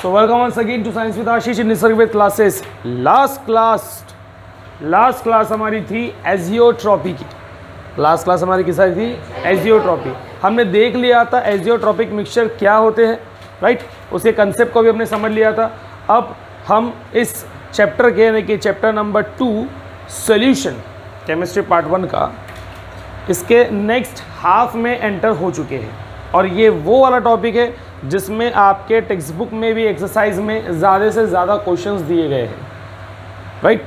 So welcome once again to Science with Ashish in Nisarg with classes. Last class हमारी थी एजियोट्रॉपी की। Last class हमारी किस थी? एजियोट्रॉपी। हमने देख लिया था एजियोट्रॉपिक मिक्सचर क्या होते हैं, राइट। उसके कंसेप्ट को भी हमने समझ लिया था। अब हम इस चैप्टर के यानी कि chapter number 2 solution chemistry part 1 का इसके नेक्स्ट हाफ में एंटर हो चुके हैं। और ये वो वाला टॉपिक है जिसमें आपके टेक्स्ट बुक में भी एक्सरसाइज में ज़्यादा से ज़्यादा क्वेश्चंस दिए गए हैं, राइट।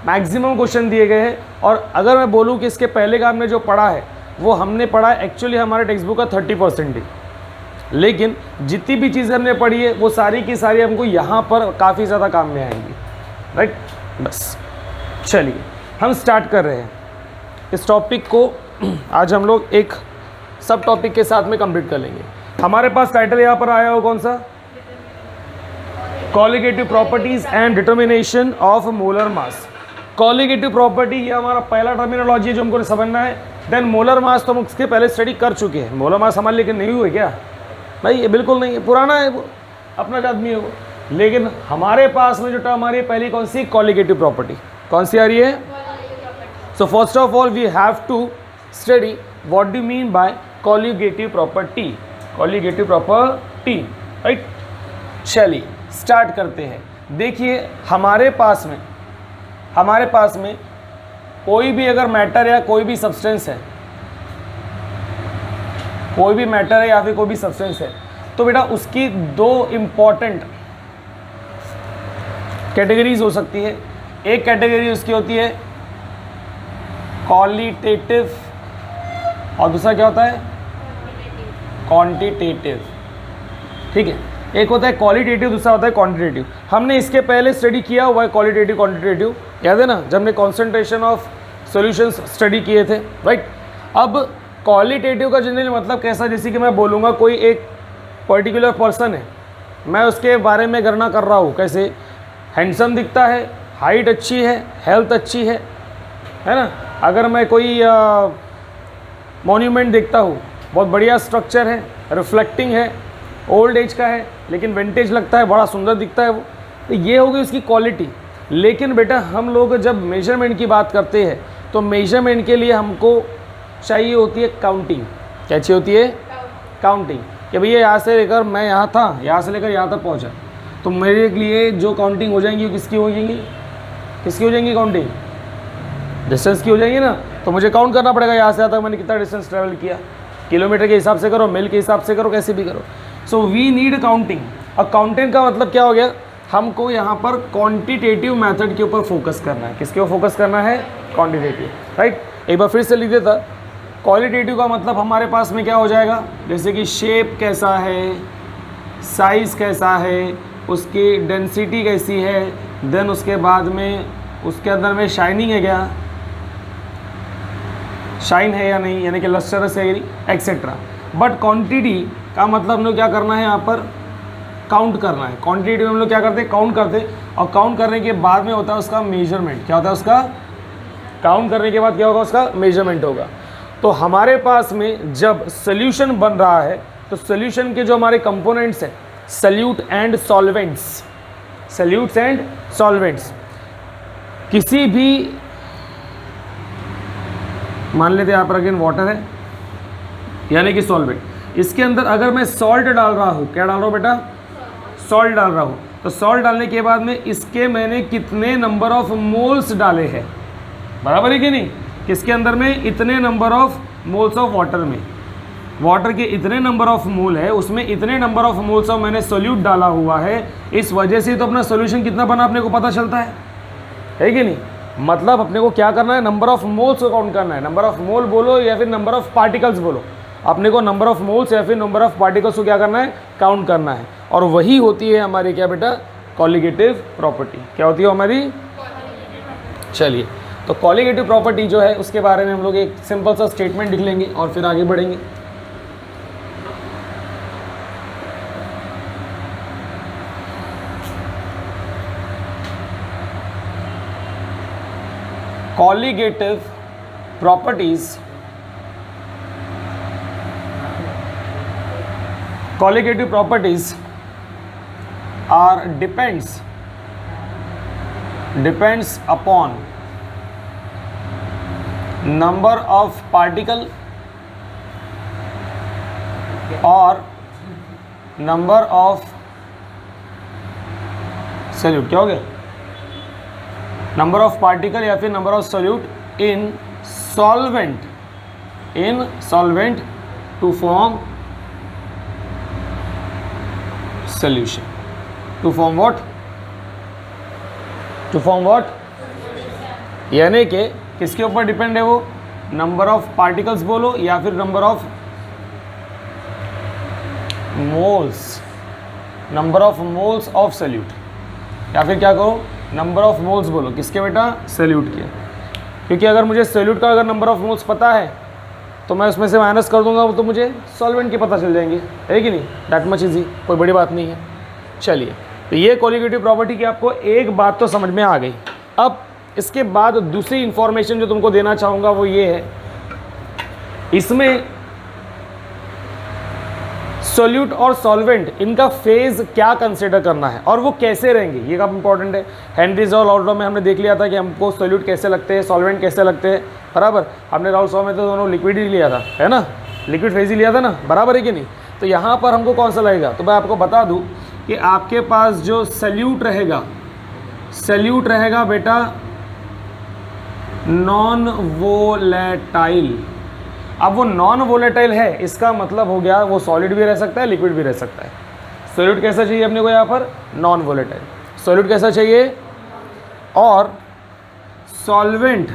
मैक्सिमम क्वेश्चन दिए गए हैं। और अगर मैं बोलूँ कि इसके पहले का हमने जो पढ़ा है वो हमने पढ़ा एक्चुअली हमारे टेक्स्ट बुक का 30% ही, लेकिन जितनी भी चीज़ें हमने पढ़ी है वो सारी की सारी हमको यहाँ पर काफ़ी ज़्यादा काम में आएंगी, राइट। बस चलिए हम स्टार्ट कर रहे हैं इस टॉपिक को। आज हम लोग एक सब टॉपिक के साथ में कंप्लीट कर लेंगे। हमारे पास टाइटल यहाँ पर आया हो कौन सा? Colligative properties and determination of molar mass. Colligative property ये हमारा पहला टर्मिनोलॉजी है जो हमको समझना है। देन मोलर मास तो हम उसके पहले स्टडी कर चुके हैं। मोलर मास हमारे लिए नहीं हुए क्या भाई? ये बिल्कुल नहीं है, पुराना है वो, अपना आदमी है वो। लेकिन हमारे पास में जो टर्म आ रही है पहली कौन सी? Colligative property. कौन सी आ रही है? So first of all we have to study what do mean by colligative property. Colligative property, right. चलिए स्टार्ट करते हैं। देखिए हमारे पास में कोई भी अगर मैटर या कोई भी सब्सटेंस है, कोई भी मैटर है या फिर कोई भी सब्सटेंस है, तो बेटा उसकी दो इम्पॉर्टेंट कैटेगरीज हो सकती है। एक कैटेगरी उसकी होती है क्वालिटेटिव और दूसरा क्या होता है? क्वांटिटेटिव, ठीक है। एक होता है क्वालिटेटिव, दूसरा होता है क्वांटिटेटिव। हमने इसके पहले स्टडी किया हुआ है क्वालिटेटिव क्वांटिटेटिव, याद है ना, जब हमने कॉन्सेंट्रेशन ऑफ सॉल्यूशंस स्टडी किए थे, राइट। अब क्वालिटेटिव का जनरली मतलब कैसा? जैसे कि मैं बोलूँगा कोई एक पर्टिकुलर पर्सन है, मैं उसके बारे में गणना कर रहा हूँ, कैसे हैंडसम दिखता है, हाइट अच्छी है, हेल्थ अच्छी है ना। अगर मैं कोई मॉन्यूमेंट देखता हूँ, बहुत बढ़िया स्ट्रक्चर है, रिफ्लेक्टिंग है, ओल्ड एज का है लेकिन विंटेज लगता है, बड़ा सुंदर दिखता है वो, तो ये हो गई उसकी क्वालिटी। लेकिन बेटा हम लोग जब मेजरमेंट की बात करते हैं तो मेजरमेंट के लिए हमको चाहिए होती है काउंटिंग। क्या चाहिए होती है? काउंटिंग। कि भैया यहाँ से लेकर मैं यहाँ था, यहाँ से लेकर यहाँ तक पहुँचा, तो मेरे लिए जो काउंटिंग हो जाएंगी वो किसकी हो जाएंगी? किसकी हो जाएंगी काउंटिंग? डिस्टेंस की हो जाएंगी ना। तो मुझे काउंट करना पड़ेगा यहाँ से यहाँ तक मैंने कितना डिस्टेंस ट्रैवल किया। किलोमीटर के हिसाब से करो, मील के हिसाब से करो, कैसे भी करो। So we need counting. और काउंटिंग का मतलब क्या हो गया? हमको यहाँ पर क्वांटिटेटिव मेथड के ऊपर फोकस करना है। किसके ऊपर फोकस करना है? Quantitative, right. एक बार फिर से लिख देता। क्वालिटेटिव का मतलब हमारे पास में क्या हो जाएगा? जैसे कि शेप कैसा है, साइज़ कैसा है, उसकी डेंसिटी कैसी है, देन उसके बाद में उसके अंदर में शाइनिंग है क्या, शाइन है या नहीं, यानी कि लस्टरस है एक्सेट्रा। बट क्वांटिटी का मतलब हम लोग क्या करना है? यहाँ पर काउंट करना है। क्वांटिटी में हम लोग क्या करते हैं? काउंट करते हैं। और काउंट करने के बाद में होता है उसका मेजरमेंट। क्या होता है उसका? काउंट करने के बाद क्या होगा? उसका मेजरमेंट होगा। तो हमारे पास में जब सोल्यूशन बन रहा है तो सोल्यूशन के जो हमारे कंपोनेंट्स हैं, solute and solvents, solutes and solvents, किसी भी मान लेते हैं यहाँ पर अगेन वाटर है यानी कि सॉल्वेंट, इसके अंदर अगर मैं सॉल्ट डाल रहा हूँ, क्या डाल रहा हूँ बेटा? सॉल्ट डाल रहा हूँ। तो सॉल्ट डालने के बाद में इसके मैंने कितने नंबर ऑफ मोल्स डाले हैं, बराबर है कि नहीं? किसके अंदर में? इतने number of moles of water में, वाटर के इतने नंबर ऑफ मोल है, उसमें इतने नंबर ऑफ मोल्स ऑफ मैंने सोल्यूट डाला हुआ है। इस वजह से तो अपना सोल्यूशन कितना बना अपने को पता चलता है कि नहीं? मतलब अपने को क्या करना है? नंबर ऑफ मोल्स को काउंट करना है। नंबर ऑफ मोल बोलो या फिर नंबर ऑफ पार्टिकल्स बोलो, अपने को नंबर ऑफ मोल्स या फिर नंबर ऑफ पार्टिकल्स को क्या करना है? काउंट करना है। और वही होती है हमारी क्या बेटा? Colligative property. क्या होती है हमारी? चलिए तो कॉलिगेटिव प्रॉपर्टी जो है उसके बारे में हम लोग एक सिंपल सा स्टेटमेंट लिख लेंगे और फिर आगे बढ़ेंगे। Colligative properties are depends upon number of particle और नंबर ऑफ सॉल्यूट। क्या हो गया? नंबर ऑफ पार्टिकल या फिर number of solute in solvent to form solution. To form what? यानी कि किसके ऊपर डिपेंड है वो? नंबर ऑफ पार्टिकल्स बोलो या फिर number of moles of solute, या फिर क्या करो, नंबर ऑफ मोल्स बोलो। किसके बेटा? सॉल्यूट के। क्योंकि अगर मुझे सॉल्यूट का अगर नंबर ऑफ मोल्स पता है तो मैं उसमें से माइनस कर दूंगा, वो तो मुझे सॉल्वेंट के पता चल जाएंगे, है कि नहीं? दैट मच इजी, कोई बड़ी बात नहीं है। चलिए, तो ये कोलिगेटिव प्रॉपर्टी की आपको एक बात तो समझ में आ गई। अब इसके बाद दूसरी इंफॉर्मेशन जो तुमको देना चाहूँगा वो ये है, इसमें सॉल्यूट और सॉल्वेंट इनका फेज क्या कंसिडर करना है और वो कैसे रहेंगे, ये काफ़ी इंपॉर्टेंट है। हेनरीज और राउल्ट लॉ में हमने देख लिया था कि हमको सॉल्यूट कैसे लगते हैं, सॉल्वेंट कैसे लगते हैं, बराबर। हमने राउल्ट लॉ में तो दोनों लिक्विड ही लिया था, है ना, लिक्विड फेज ही लिया था ना, बराबर है कि नहीं? तो यहाँ पर हमको कौन सा लगेगा? तो मैं आपको बता दूँ कि आपके पास जो सॉल्यूट रहेगा बेटा नॉन वोलेटाइल। अब वो नॉन वोलेटाइल है, इसका मतलब हो गया वो सॉलिड भी रह सकता है, लिक्विड भी रह सकता है। सॉल्यूट कैसा चाहिए अपने को यहाँ पर? Non volatile. सॉल्यूट कैसा चाहिए? और सॉल्वेंट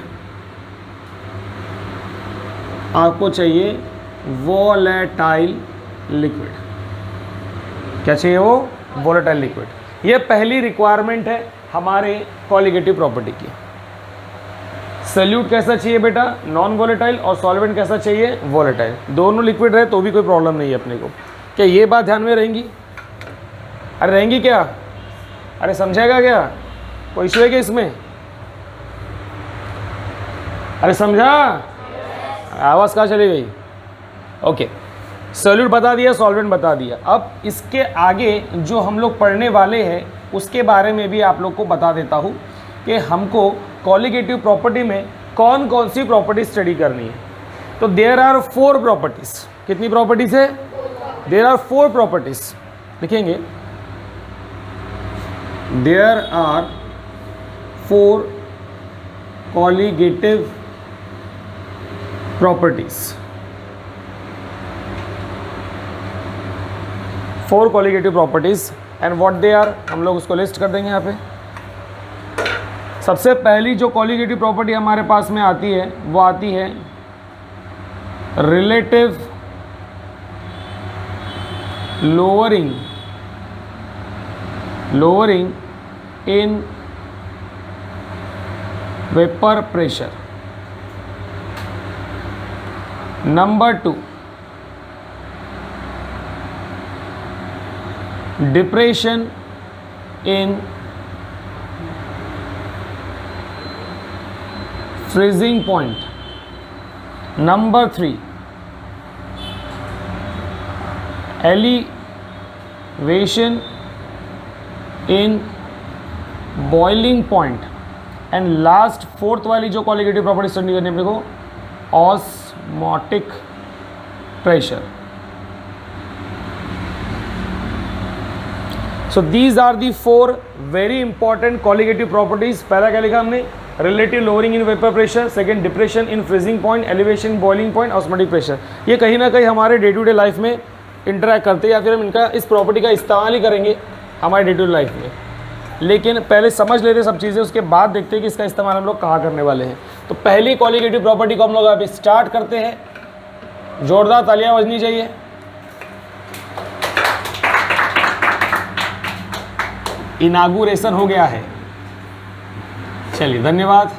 आपको चाहिए वोलेटाइल लिक्विड। क्या चाहिए वो? Volatile liquid. ये पहली रिक्वायरमेंट है हमारे कोलिगेटिव प्रॉपर्टी की। सॉल्यूट कैसा चाहिए बेटा? Non volatile. और सॉल्वेंट कैसा चाहिए? वोलेटाइल। दोनों लिक्विड रहे तो भी कोई प्रॉब्लम नहीं है अपने को। क्या ये बात ध्यान में रहेंगी? अरे रहेंगी क्या? अरे समझेगा क्या? कोई इशू है क्या इसमें? अरे समझा? आवाज़ कहाँ चली गई? ओके, सॉल्यूट बता दिया, सॉल्वेंट बता दिया। अब इसके आगे जो हम लोग पढ़ने वाले हैं उसके बारे में भी आप लोग को बता देता हूँ कि हमको कोलिगेटिव प्रॉपर्टी में कौन कौन सी प्रॉपर्टी स्टडी करनी है। तो देयर आर 4 प्रॉपर्टीज। कितनी प्रॉपर्टीज है? There are 4 properties. लिखेंगे there are 4 colligative properties. 4 colligative properties and what they are, हम लोग उसको लिस्ट कर देंगे यहाँ पे। सबसे पहली जो कोलिगेटिव प्रॉपर्टी हमारे पास में आती है वो आती है relative lowering in vapour pressure. Number 2, depression in freezing point. Number 3, elevation in boiling point. And last 4th वाली जो कोलिगेटिव प्रॉपर्टी स्टडी करनी है अपने को, osmotic pressure. So these are the 4 very important colligative properties. पहला क्या लिखा हमने? Relative lowering in vapour pressure, second depression in freezing point, elevation boiling point, osmotic pressure. ये कहीं ना कहीं हमारे डे टू डे लाइफ में इंटरैक्ट करते हैं या फिर हम इनका इस प्रॉपर्टी का इस्तेमाल ही करेंगे हमारे डे टू डे लाइफ में। लेकिन पहले समझ लेते सब चीज़ें, उसके बाद देखते हैं कि इसका इस्तेमाल हम लोग कहाँ करने वाले हैं। तो पहली कोलिगेटिव प्रॉपर्टी को हम लोग अभी स्टार्ट करते हैं। जोरदार तालियां बजनी चाहिए। इनागुरेशन हो गया है। चलिए धन्यवाद।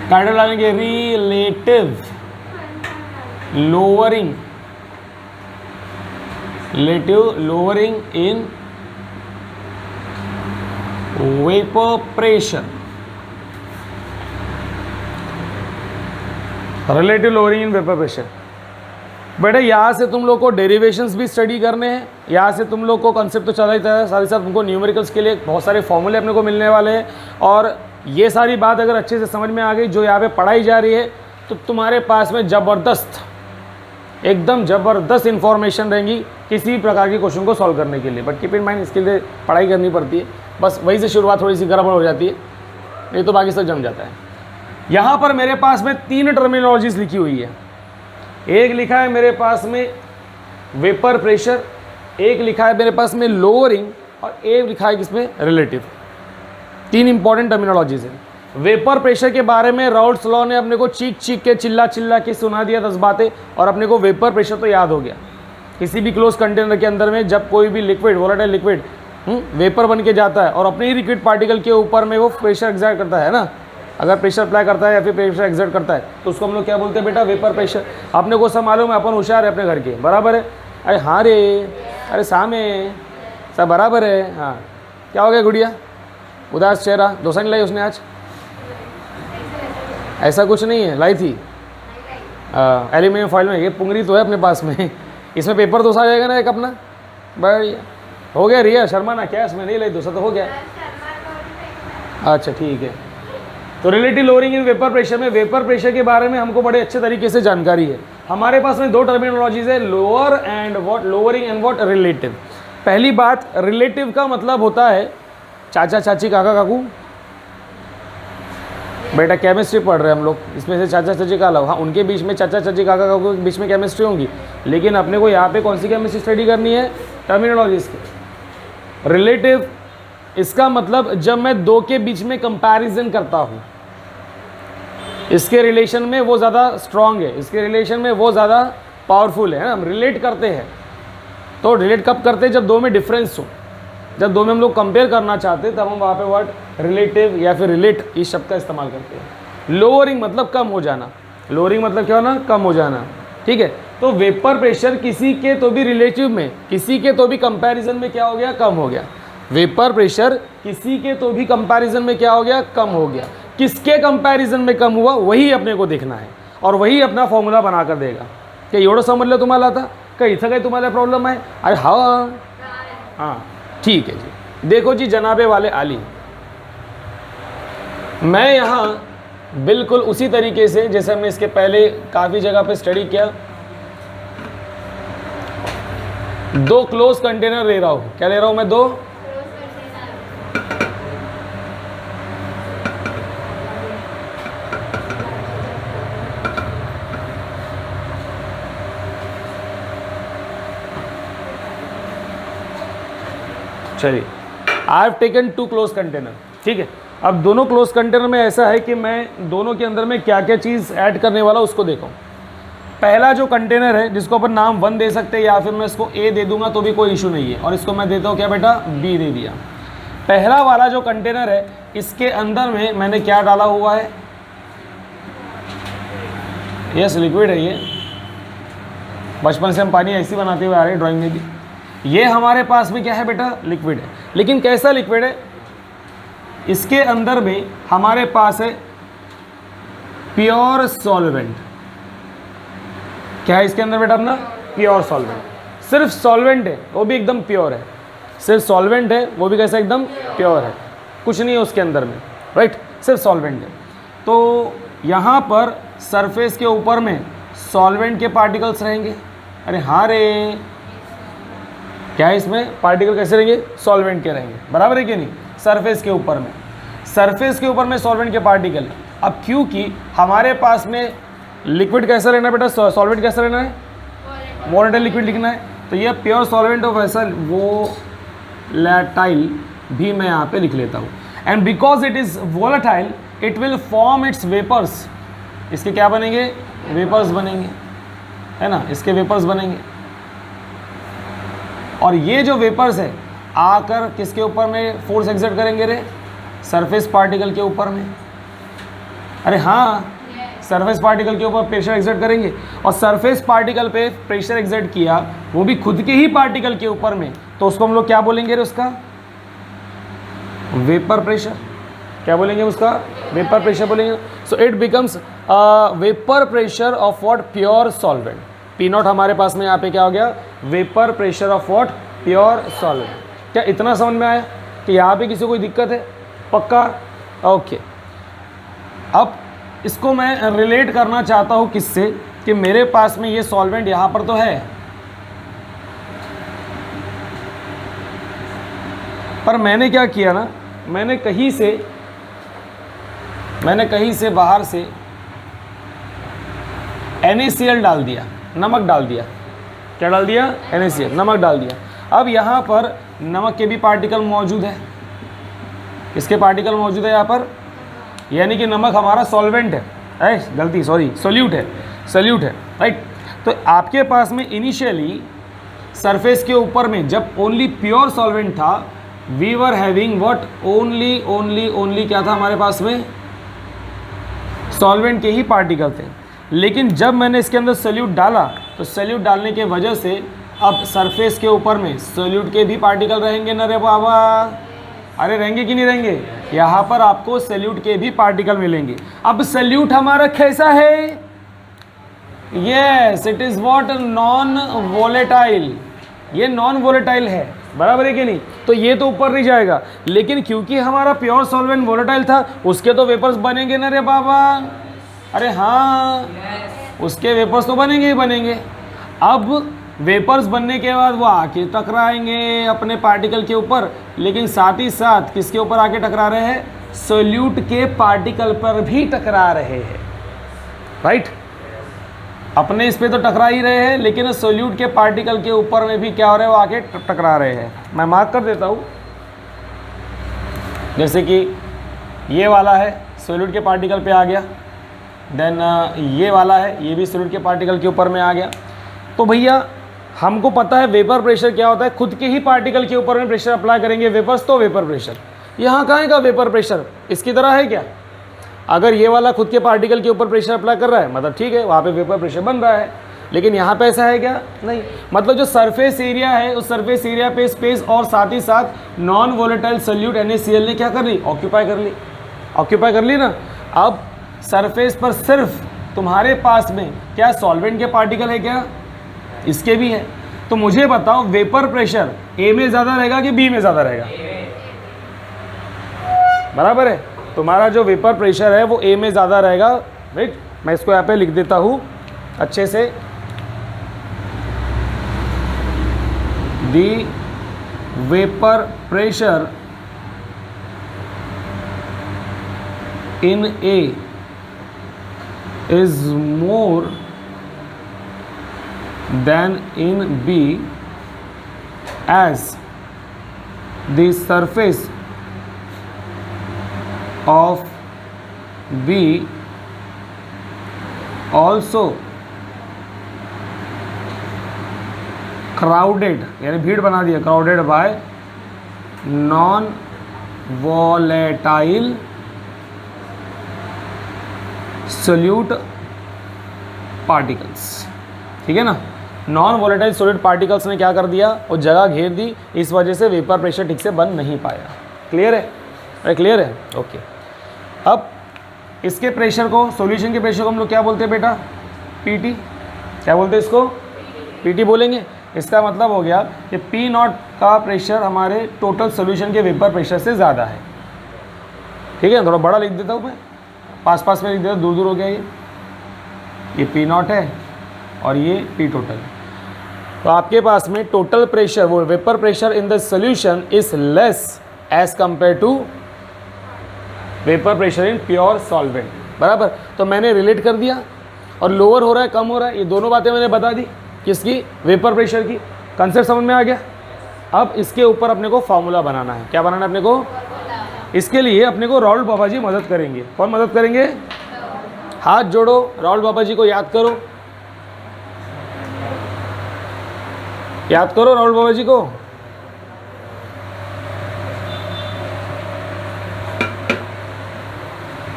टाइटल डालेंगे relative lowering in vapour pressure. Relative lowering in vapour pressure. बेटे यहाँ से तुम लोग को डेरिवेशंस भी स्टडी करने हैं, यहाँ से तुम लोग को कंसेप्ट तो चला ही था, साथ ही साथ तुमको न्यूमेरिकल्स के लिए बहुत सारे फॉर्मूले अपने को मिलने वाले हैं। और ये सारी बात अगर अच्छे से समझ में आ गई जो यहाँ पे पढ़ाई जा रही है, तो तुम्हारे पास में ज़बरदस्त, एकदम ज़बरदस्त इन्फॉर्मेशन रहेंगी किसी भी प्रकार के क्वेश्चन को सॉल्व करने के लिए। बट कीप इन माइंड, इसके लिए पढ़ाई करनी पड़ती है, बस वहीं से शुरुआत थोड़ी सी गड़बड़ हो जाती है, नहीं तो बाकी सब जम जाता है। यहाँ पर मेरे पास में 3 टर्मिनोलॉजीज लिखी हुई है। एक लिखा है मेरे पास में वेपर प्रेशर, एक लिखा है मेरे पास में लोअरिंग, और एक लिखा है किसमें रिलेटिव। 3 इंपॉर्टेंट टर्मिनोलॉजीज हैं। वेपर प्रेशर के बारे में राउल्ट्स लॉ ने अपने को चीख के चिल्ला के सुना दिया 10 बातें, और अपने को वेपर प्रेशर तो याद हो गया। किसी भी क्लोज कंटेनर के अंदर में जब कोई भी लिक्विड, वोलेटाइल लिक्विड वेपर बन के जाता है और अपने ही लिक्विड पार्टिकल के ऊपर में वो प्रेशर एक्सर्ट करता है ना, अगर प्रेशर अप्लाई करता है या फिर प्रेशर एक्सर्ट करता है, तो उसको हम लोग क्या बोलते हैं बेटा? Vapour pressure. अपने को सब मालूम है, अपन होशियार है अपने घर के, बराबर है? अरे हाँ रे, अरे सामे सब बराबर है। हाँ, क्या हो गया गुड़िया? उदास चेहरा, डोसा नहीं लाई उसने आज? ऐसा कुछ नहीं है, लाई थी एल्यूमिनियम फॉइल में। ये पुंगरी तो है अपने पास में, इसमें पेपर डोसा आ जाएगा ना एक अपना। बढ़िया हो गया। रिया शर्मा ना क्या, इसमें नहीं लाई डोसा तो हो गया। अच्छा ठीक है। तो relative lowering in vapour pressure में, वेपर प्रेशर के बारे में हमको बड़े अच्छे तरीके से जानकारी है। हमारे पास में 2 टर्मिनोलॉजीज है, lower and what, lowering and what, relative. पहली बात, रिलेटिव का मतलब होता है चाचा चाची काका काकू। बेटा केमिस्ट्री पढ़ रहे हैं हम लोग, इसमें से चाचा चाची का अलग, हाँ उनके बीच में चाचा चाची काका काकू के बीच में केमिस्ट्री होंगी, लेकिन अपने को यहाँ पे कौन सी केमिस्ट्री स्टडी करनी है? टर्मिनोलॉजीज की। रिलेटिव, इसका मतलब जब मैं 2 के बीच में कंपैरिजन करता हूँ, इसके रिलेशन में वो ज़्यादा स्ट्रांग है, इसके रिलेशन में वो ज़्यादा पावरफुल है ना। हम रिलेट करते हैं, तो रिलेट कब करते हैं? जब 2 में डिफरेंस हो, जब 2 में हम लोग कंपेयर करना चाहते हैं, तब हम वहाँ पे वर्ड रिलेटिव या फिर रिलेट इस शब्द का इस्तेमाल करते हैं। लोअरिंग मतलब कम हो जाना, लोअरिंग मतलब क्या होना? कम हो जाना, ठीक है। तो वेपर प्रेशर किसी के तो भी रिलेटिव में, किसी के तो भी कंपैरिजन में क्या हो गया? कम हो गया। वेपर प्रेशर किसी के तो भी कंपैरिजन में क्या हो गया? कम हो गया। किसके कंपैरिजन में कम हुआ, वही अपने को देखना है, और वही अपना फॉर्मूला बना कर देगा कि एवढं समजलं तुम्हाला आता का, इथं काही तुम्हाला प्रॉब्लम आहे? अरे हाँ ठीक है जी। देखो जी जनाबे वाले आली, मैं यहाँ बिल्कुल उसी तरीके से जैसे हमने इसके पहले काफ़ी जगह पे स्टडी किया, 2 क्लोज कंटेनर ले रहा हूँ। क्या ले रहा हूँ मैं? 2 चलिए, I have taken 2 close container, ठीक है। अब दोनों क्लोज कंटेनर में ऐसा है कि मैं दोनों के अंदर में क्या क्या चीज़ ऐड करने वाला उसको देखो। पहला जो कंटेनर है जिसको अपन नाम 1 दे सकते हैं, या फिर मैं इसको A दे दूंगा तो भी कोई इशू नहीं है, और इसको मैं देता हूँ क्या बेटा? B दे दिया। पहला वाला जो कंटेनर है, इसके अंदर में मैंने क्या डाला हुआ है? यस, लिक्विड है ये। बचपन से हम पानी ऐसे बनाते हुए आ रहे हैं, ड्राइंग में भी। ये हमारे पास में क्या है बेटा? लिक्विड है। लेकिन कैसा लिक्विड है? इसके अंदर में हमारे पास है प्योर सॉल्वेंट। क्या है इसके अंदर बेटा? अपना प्योर सॉल्वेंट। सिर्फ सॉल्वेंट है, वो भी एकदम प्योर है। सिर्फ सॉल्वेंट है, वो भी कैसा? एकदम प्योर है, कुछ नहीं है उसके अंदर में, राइट? सिर्फ सॉल्वेंट है। तो यहाँ पर सरफेस के ऊपर में सॉल्वेंट के पार्टिकल्स रहेंगे। अरे हाँ रे, क्या है इसमें? पार्टिकल कैसे रहेंगे? सॉल्वेंट के रहेंगे, बराबर है कि नहीं? सरफेस के ऊपर में, सरफेस के ऊपर में सॉल्वेंट के पार्टिकल। अब क्योंकि हमारे पास में लिक्विड कैसा लेना है बेटा? सॉल्वेंट कैसा लेना है? वोलेटाइल लिक्विड लिखना है। तो ये प्योर सॉल्वेंट ऑफ वेसल, वो वोलेटाइल भी मैं यहाँ पे लिख लेता हूँ। And because it is volatile it will form its vapours. इसके क्या बनेंगे? वेपर्स बनेंगे, है ना? इसके वेपर्स बनेंगे। और ये जो वेपर्स है आकर किसके ऊपर में फोर्स एक्सर्ट करेंगे रे? सरफेस पार्टिकल के ऊपर में। अरे हाँ, सरफेस पार्टिकल के ऊपर प्रेशर एक्सर्ट करेंगे, और सरफेस पार्टिकल पे प्रेशर एक्सर्ट किया, वो भी खुद के ही पार्टिकल के ऊपर में, तो उसको हम लोग क्या बोलेंगे रे? उसका वेपर प्रेशर। क्या बोलेंगे उसका? वेपर प्रेशर बोलेंगे। So it becomes vapour pressure of what? Pure solvent. P0 हमारे पास में यहाँ पे क्या हो गया, vapour pressure of what, pure solvent. क्या इतना समझ में आया कि यहाँ पे किसी को कोई दिक्कत है? पक्का? ओके। अब इसको मैं रिलेट करना चाहता हूँ किससे, कि मेरे पास में ये सॉल्वेंट यहाँ पर तो है, पर मैंने क्या किया ना, मैंने कहीं से बाहर से NaCl डाल दिया, नमक डाल दिया। क्या डाल दिया? NaCl, नमक डाल दिया। अब यहाँ पर नमक के भी पार्टिकल मौजूद है, इसके पार्टिकल मौजूद है यहाँ पर, यानी कि नमक हमारा सॉल्वेंट है, गलती सॉरी सोल्यूट है, राइट। तो आपके पास में इनिशियली सरफेस के ऊपर में जब ओनली प्योर सॉल्वेंट था, we were having what, only क्या था हमारे पास में, सॉल्वेंट के ही पार्टिकल थे। लेकिन जब मैंने इसके अंदर सोल्यूट डाला, तो सोल्यूट डालने के वजह से अब सरफेस के ऊपर में सोल्यूट के भी पार्टिकल रहेंगे ना रे बाबा? अरे रहेंगे कि नहीं रहेंगे? यहाँ पर आपको सोल्यूट के भी पार्टिकल मिलेंगे। अब सोल्यूट हमारा कैसा है? Yes, it is what, non volatile. ये नॉन वोलेटाइल है, बराबर है कि नहीं? तो ये तो ऊपर नहीं जाएगा, लेकिन क्योंकि हमारा प्योर सॉल्वेंट वोलेटाइल था, उसके तो वेपर्स बनेंगे ना रे बाबा? अरे हाँ, उसके वेपर्स तो बनेंगे ही बनेंगे। अब वेपर्स बनने के बाद वो आके टकराएंगे अपने पार्टिकल के ऊपर, लेकिन साथ ही साथ किसके ऊपर आके टकरा रहे हैं? सोल्यूट के पार्टिकल पर भी टकरा रहे हैं, राइट। अपने इस पे तो टकरा ही रहे हैं, लेकिन सोल्यूट के पार्टिकल के ऊपर में भी क्या हो रहा है, वो आके टकरा रहे हैं। मैं मार्क कर देता हूँ, जैसे कि ये वाला है सोल्यूट के पार्टिकल पे आ गया, देन ये वाला है, ये भी सोल्यूट के पार्टिकल के ऊपर में आ गया। तो भैया हमको पता है वेपर प्रेशर क्या होता है, खुद के ही पार्टिकल के ऊपर में प्रेशर अप्लाई करेंगे वेपर्स, तो वेपर प्रेशर। यहाँ कहाँ का वेपर प्रेशर इसकी तरह है क्या? अगर ये वाला खुद के पार्टिकल के ऊपर प्रेशर अप्लाई कर रहा है, मतलब ठीक है, वहाँ पे वेपर प्रेशर बन रहा है। लेकिन यहाँ पे ऐसा है क्या? नहीं। मतलब जो सरफेस एरिया है, उस सरफेस एरिया पे स्पेस और साथ ही साथ नॉन वोलेटाइल सोल्यूट NaCl ने क्या कर ली? ऑक्यूपाई कर ली ना। अब सरफेस पर सिर्फ तुम्हारे पास में क्या सॉल्वेंट के पार्टिकल है क्या? इसके भी है। तो मुझे बताओ वेपर प्रेशर A में ज़्यादा रहेगा कि B में ज़्यादा रहेगा? बराबर है, तुम्हारा जो वेपर प्रेशर है वो A में ज़्यादा रहेगा, राइट। मैं इसको यहाँ पे लिख देता हूँ अच्छे से, दी vapour pressure in A is more than in B as the surface of B also crowded, यानी भीड़ बना दिया, crowded by non volatile solute particles. ठीक है ना, नॉन वोलेटाइल सोल्यूट पार्टिकल्स ने क्या कर दिया, वो जगह घेर दी, इस वजह से वेपर प्रेशर ठीक से बन नहीं पाया। क्लियर है? अरे क्लियर है, ओके। अब इसके प्रेशर को, सॉल्यूशन के प्रेशर को हम लोग क्या बोलते हैं बेटा? पीटी। क्या बोलते हैं इसको? पीटी बोलेंगे। इसका मतलब हो गया कि P0 का प्रेशर हमारे टोटल सॉल्यूशन के वेपर प्रेशर से ज़्यादा है। ठीक है, थोड़ा बड़ा लिख देता हूँ मैं, पास में लिख देता, दूर हो गया ये P0 है और ये P टोटल। तो आपके पास में टोटल प्रेशर, वो vapour pressure in the solution is less as compare to vapour pressure in pure solvent. बराबर, तो मैंने रिलेट कर दिया, और लोअर हो रहा है कम हो रहा है, ये दोनों बातें मैंने बता दी। किसकी? वेपर प्रेशर की। कंसेप्ट समझ में आ गया। अब इसके ऊपर अपने को फॉर्मूला बनाना है। क्या बनाना है अपने को? इसके लिए अपने को राहुल बाबा जी मदद करेंगे। कौन मदद करेंगे? हाथ जोड़ो, राहुल बाबा जी को याद करो, याद करो राहुल बाबा जी को।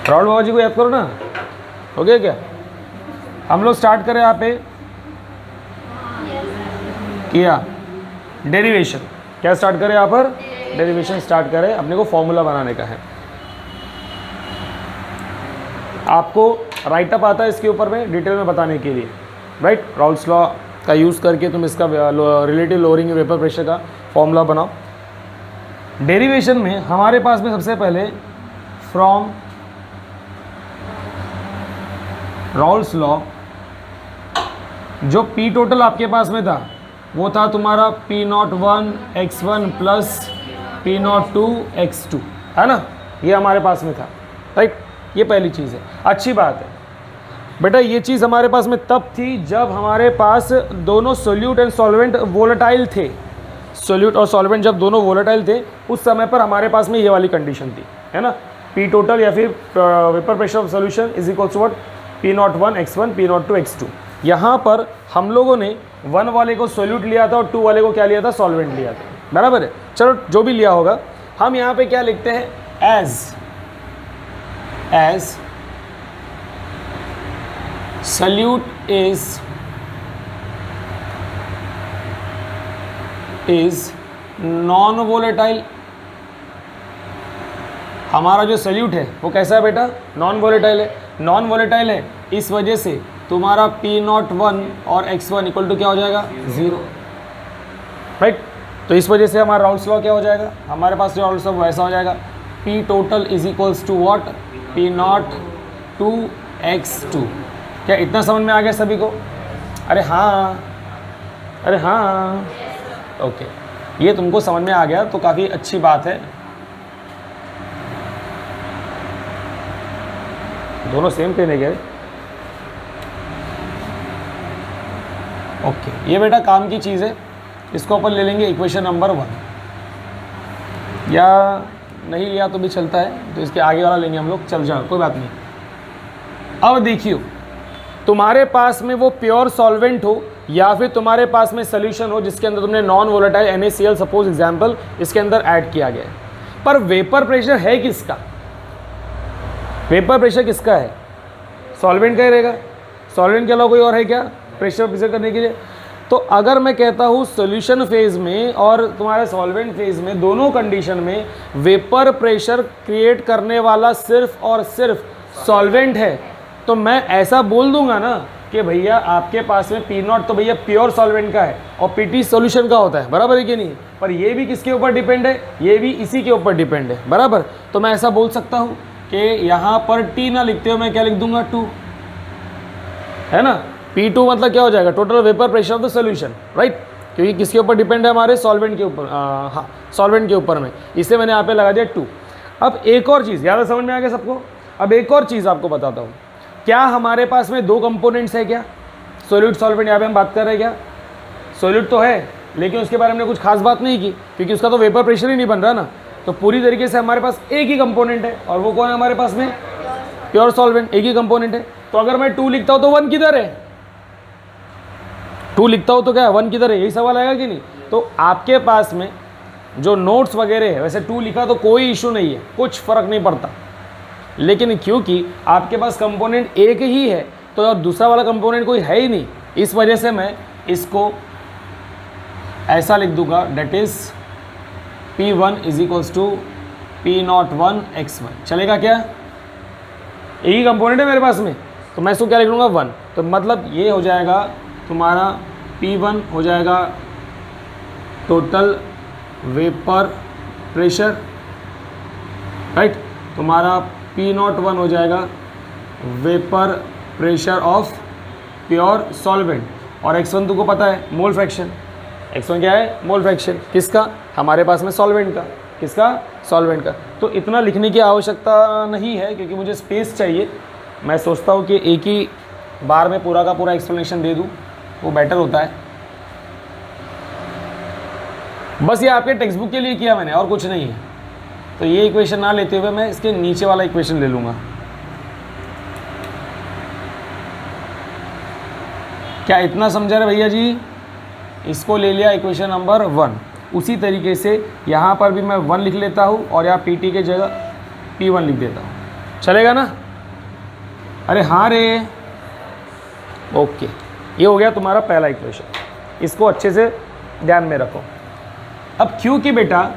राहुल बाबा जी को याद करो ना। हो गया क्या? हम लोग स्टार्ट करें यहाँ पे किया डेरिवेशन। क्या स्टार्ट करें यहाँ पर? डेरिवेशन स्टार्ट करें। अपने को फॉर्मूला बनाने का है। आपको राइटअप आता है इसके ऊपर में डिटेल में बताने के लिए, राइट। राउल्स लॉ का यूज़ करके तुम इसका रिलेटिव लोअरिंग वेपर प्रेशर का फॉर्मूला बनाओ। डेरिवेशन में हमारे पास में सबसे पहले फ्रॉम राउल्स लॉ जो पी टोटल आपके पास में था वो था तुम्हारा P01 x1 plus P02 x2, है ना, ये हमारे पास में था, राइट। ये पहली चीज़ है, अच्छी बात है बेटा। ये चीज़ हमारे पास में तब थी जब हमारे पास दोनों सोल्यूट एंड सॉल्वेंट वोलेटाइल थे। सोल्यूट और सॉल्वेंट जब दोनों वोलेटाइल थे उस समय पर हमारे पास में ये वाली कंडीशन थी, है ना। पी टोटल या फिर vapour pressure of solution is equals to what, P01 x1 P02 x2। यहाँ पर हम लोगों ने 1 वाले को सोल्यूट लिया था और 2 वाले को क्या लिया था, सॉल्वेंट लिया था, बराबर है। चलो जो भी लिया होगा, हम यहाँ पे क्या लिखते हैं, as solute is non volatile. हमारा जो सोल्यूट है वो कैसा है बेटा, नॉन वोलेटाइल है। नॉन वोलेटाइल है इस वजह से तुम्हारा P01 और x1 इक्वल टू क्या हो जाएगा, 0, राइट। तो इस वजह से हमारा राउल्स लॉ क्या हो जाएगा, हमारे पास जो राउल्स लॉ वैसा हो जाएगा, P total is equals to what, P02 x2। क्या इतना समझ में आ गया सभी को? अरे हाँ, अरे हाँ, ओके, ये तुमको समझ में आ गया तो काफ़ी अच्छी बात है। दोनों सेम पेन है क्या? ओके, ये बेटा काम की चीज़ है, इसको अपन ले लेंगे इक्वेशन नंबर 1, या नहीं लिया तो भी चलता है, तो इसके आगे वाला लेंगे हम लोग, चल जाओ कोई बात नहीं। अब देखियो, तुम्हारे पास में वो प्योर सॉल्वेंट हो या फिर तुम्हारे पास में सोल्यूशन हो जिसके अंदर तुमने non volatile NaCl suppose example इसके अंदर ऐड किया गया है, पर वेपर प्रेशर है किसका, वेपर प्रेशर किसका है, सॉल्वेंट का ही रहेगा। सॉल्वेंट के अलावा कोई और है क्या प्रेशर प्रेशर करने के लिए? तो अगर मैं कहता हूँ सॉल्यूशन फेज में और तुम्हारे सॉल्वेंट फेज में दोनों कंडीशन में वेपर प्रेशर क्रिएट करने वाला सिर्फ और सिर्फ सॉल्वेंट है, तो मैं ऐसा बोल दूंगा ना कि भैया आपके पास में P0 तो भैया प्योर सॉल्वेंट का है और PT सॉल्यूशन का होता है, बराबर है कि नहीं? पर ये भी किसके ऊपर डिपेंड है, ये भी इसी के ऊपर डिपेंड है, बराबर। तो मैं ऐसा बोल सकता हूँ कि यहाँ पर T ना लिखते हो मैं क्या लिख दूंगा, 2, है ना। P2 मतलब क्या हो जाएगा, total vapour pressure of the solution, right, क्योंकि किसके ऊपर डिपेंड है, हमारे सॉल्वेंट के ऊपर, हाँ सॉल्वेंट के ऊपर में, इसलिए मैंने यहाँ पे लगा दिया 2। अब एक और चीज़, ज़्यादा समझ में आ गया सबको? अब एक और चीज़ आपको बताता हूँ, क्या हमारे पास में 2 कंपोनेंट्स है क्या, सोल्यूट सॉल्वेंट, यहाँ पे हम बात कर रहे हैं क्या, सोल्यूट तो है लेकिन उसके बारे में हमने कुछ खास बात नहीं की क्योंकि उसका तो वेपर प्रेशर ही नहीं बन रहा ना। तो पूरी तरीके से हमारे पास एक ही कंपोनेंट है और वो कौन है हमारे पास में, प्योर सॉल्वेंट, एक ही कंपोनेंट है। तो अगर मैं 2 लिखता हूँ तो 1 किधर है, 2 लिखता हूँ तो क्या है 1 किधर है, यही सवाल आएगा कि नहीं? तो आपके पास में जो नोट्स वगैरह है वैसे 2 लिखा तो कोई इशू नहीं है, कुछ फ़र्क नहीं पड़ता, लेकिन क्योंकि आपके पास कंपोनेंट एक ही है तो और दूसरा वाला कंपोनेंट कोई है ही नहीं, इस वजह से मैं इसको ऐसा लिख दूंगा, that is P1 is equals to P01 x1। चलेगा क्या? एक ही कंपोनेंट है मेरे पास में तो मैं इसको क्या लिख लूँगा, 1। तो मतलब ये हो जाएगा तुम्हारा P1 हो जाएगा टोटल वेपर प्रेशर, राइट, तुम्हारा P01 हो जाएगा vapour pressure of pure solvent, और x1 तुमको पता है मोल फ्रैक्शन, x1 क्या है, मोल फ्रैक्शन, किसका, हमारे पास में सॉल्वेंट का, किसका, सॉल्वेंट का। तो इतना लिखने की आवश्यकता नहीं है क्योंकि मुझे स्पेस चाहिए, मैं सोचता हूँ कि एक ही बार में पूरा का पूरा एक्सप्लेनेशन दे दूँ वो बेटर होता है। बस ये आपके टेक्स्ट बुक के लिए किया मैंने और कुछ नहीं है। तो ये इक्वेशन ना लेते हुए मैं इसके नीचे वाला इक्वेशन ले लूँगा। क्या इतना समझा रहे भैया जी? इसको ले लिया इक्वेशन नंबर 1। उसी तरीके से यहाँ पर भी मैं 1 लिख लेता हूँ और यहाँ PT के जगह P1 लिख देता हूँ, चलेगा ना? अरे हाँ रे, ओके, ये हो गया तुम्हारा पहला इक्वेशन, इसको अच्छे से ध्यान में रखो। अब क्योंकि बेटा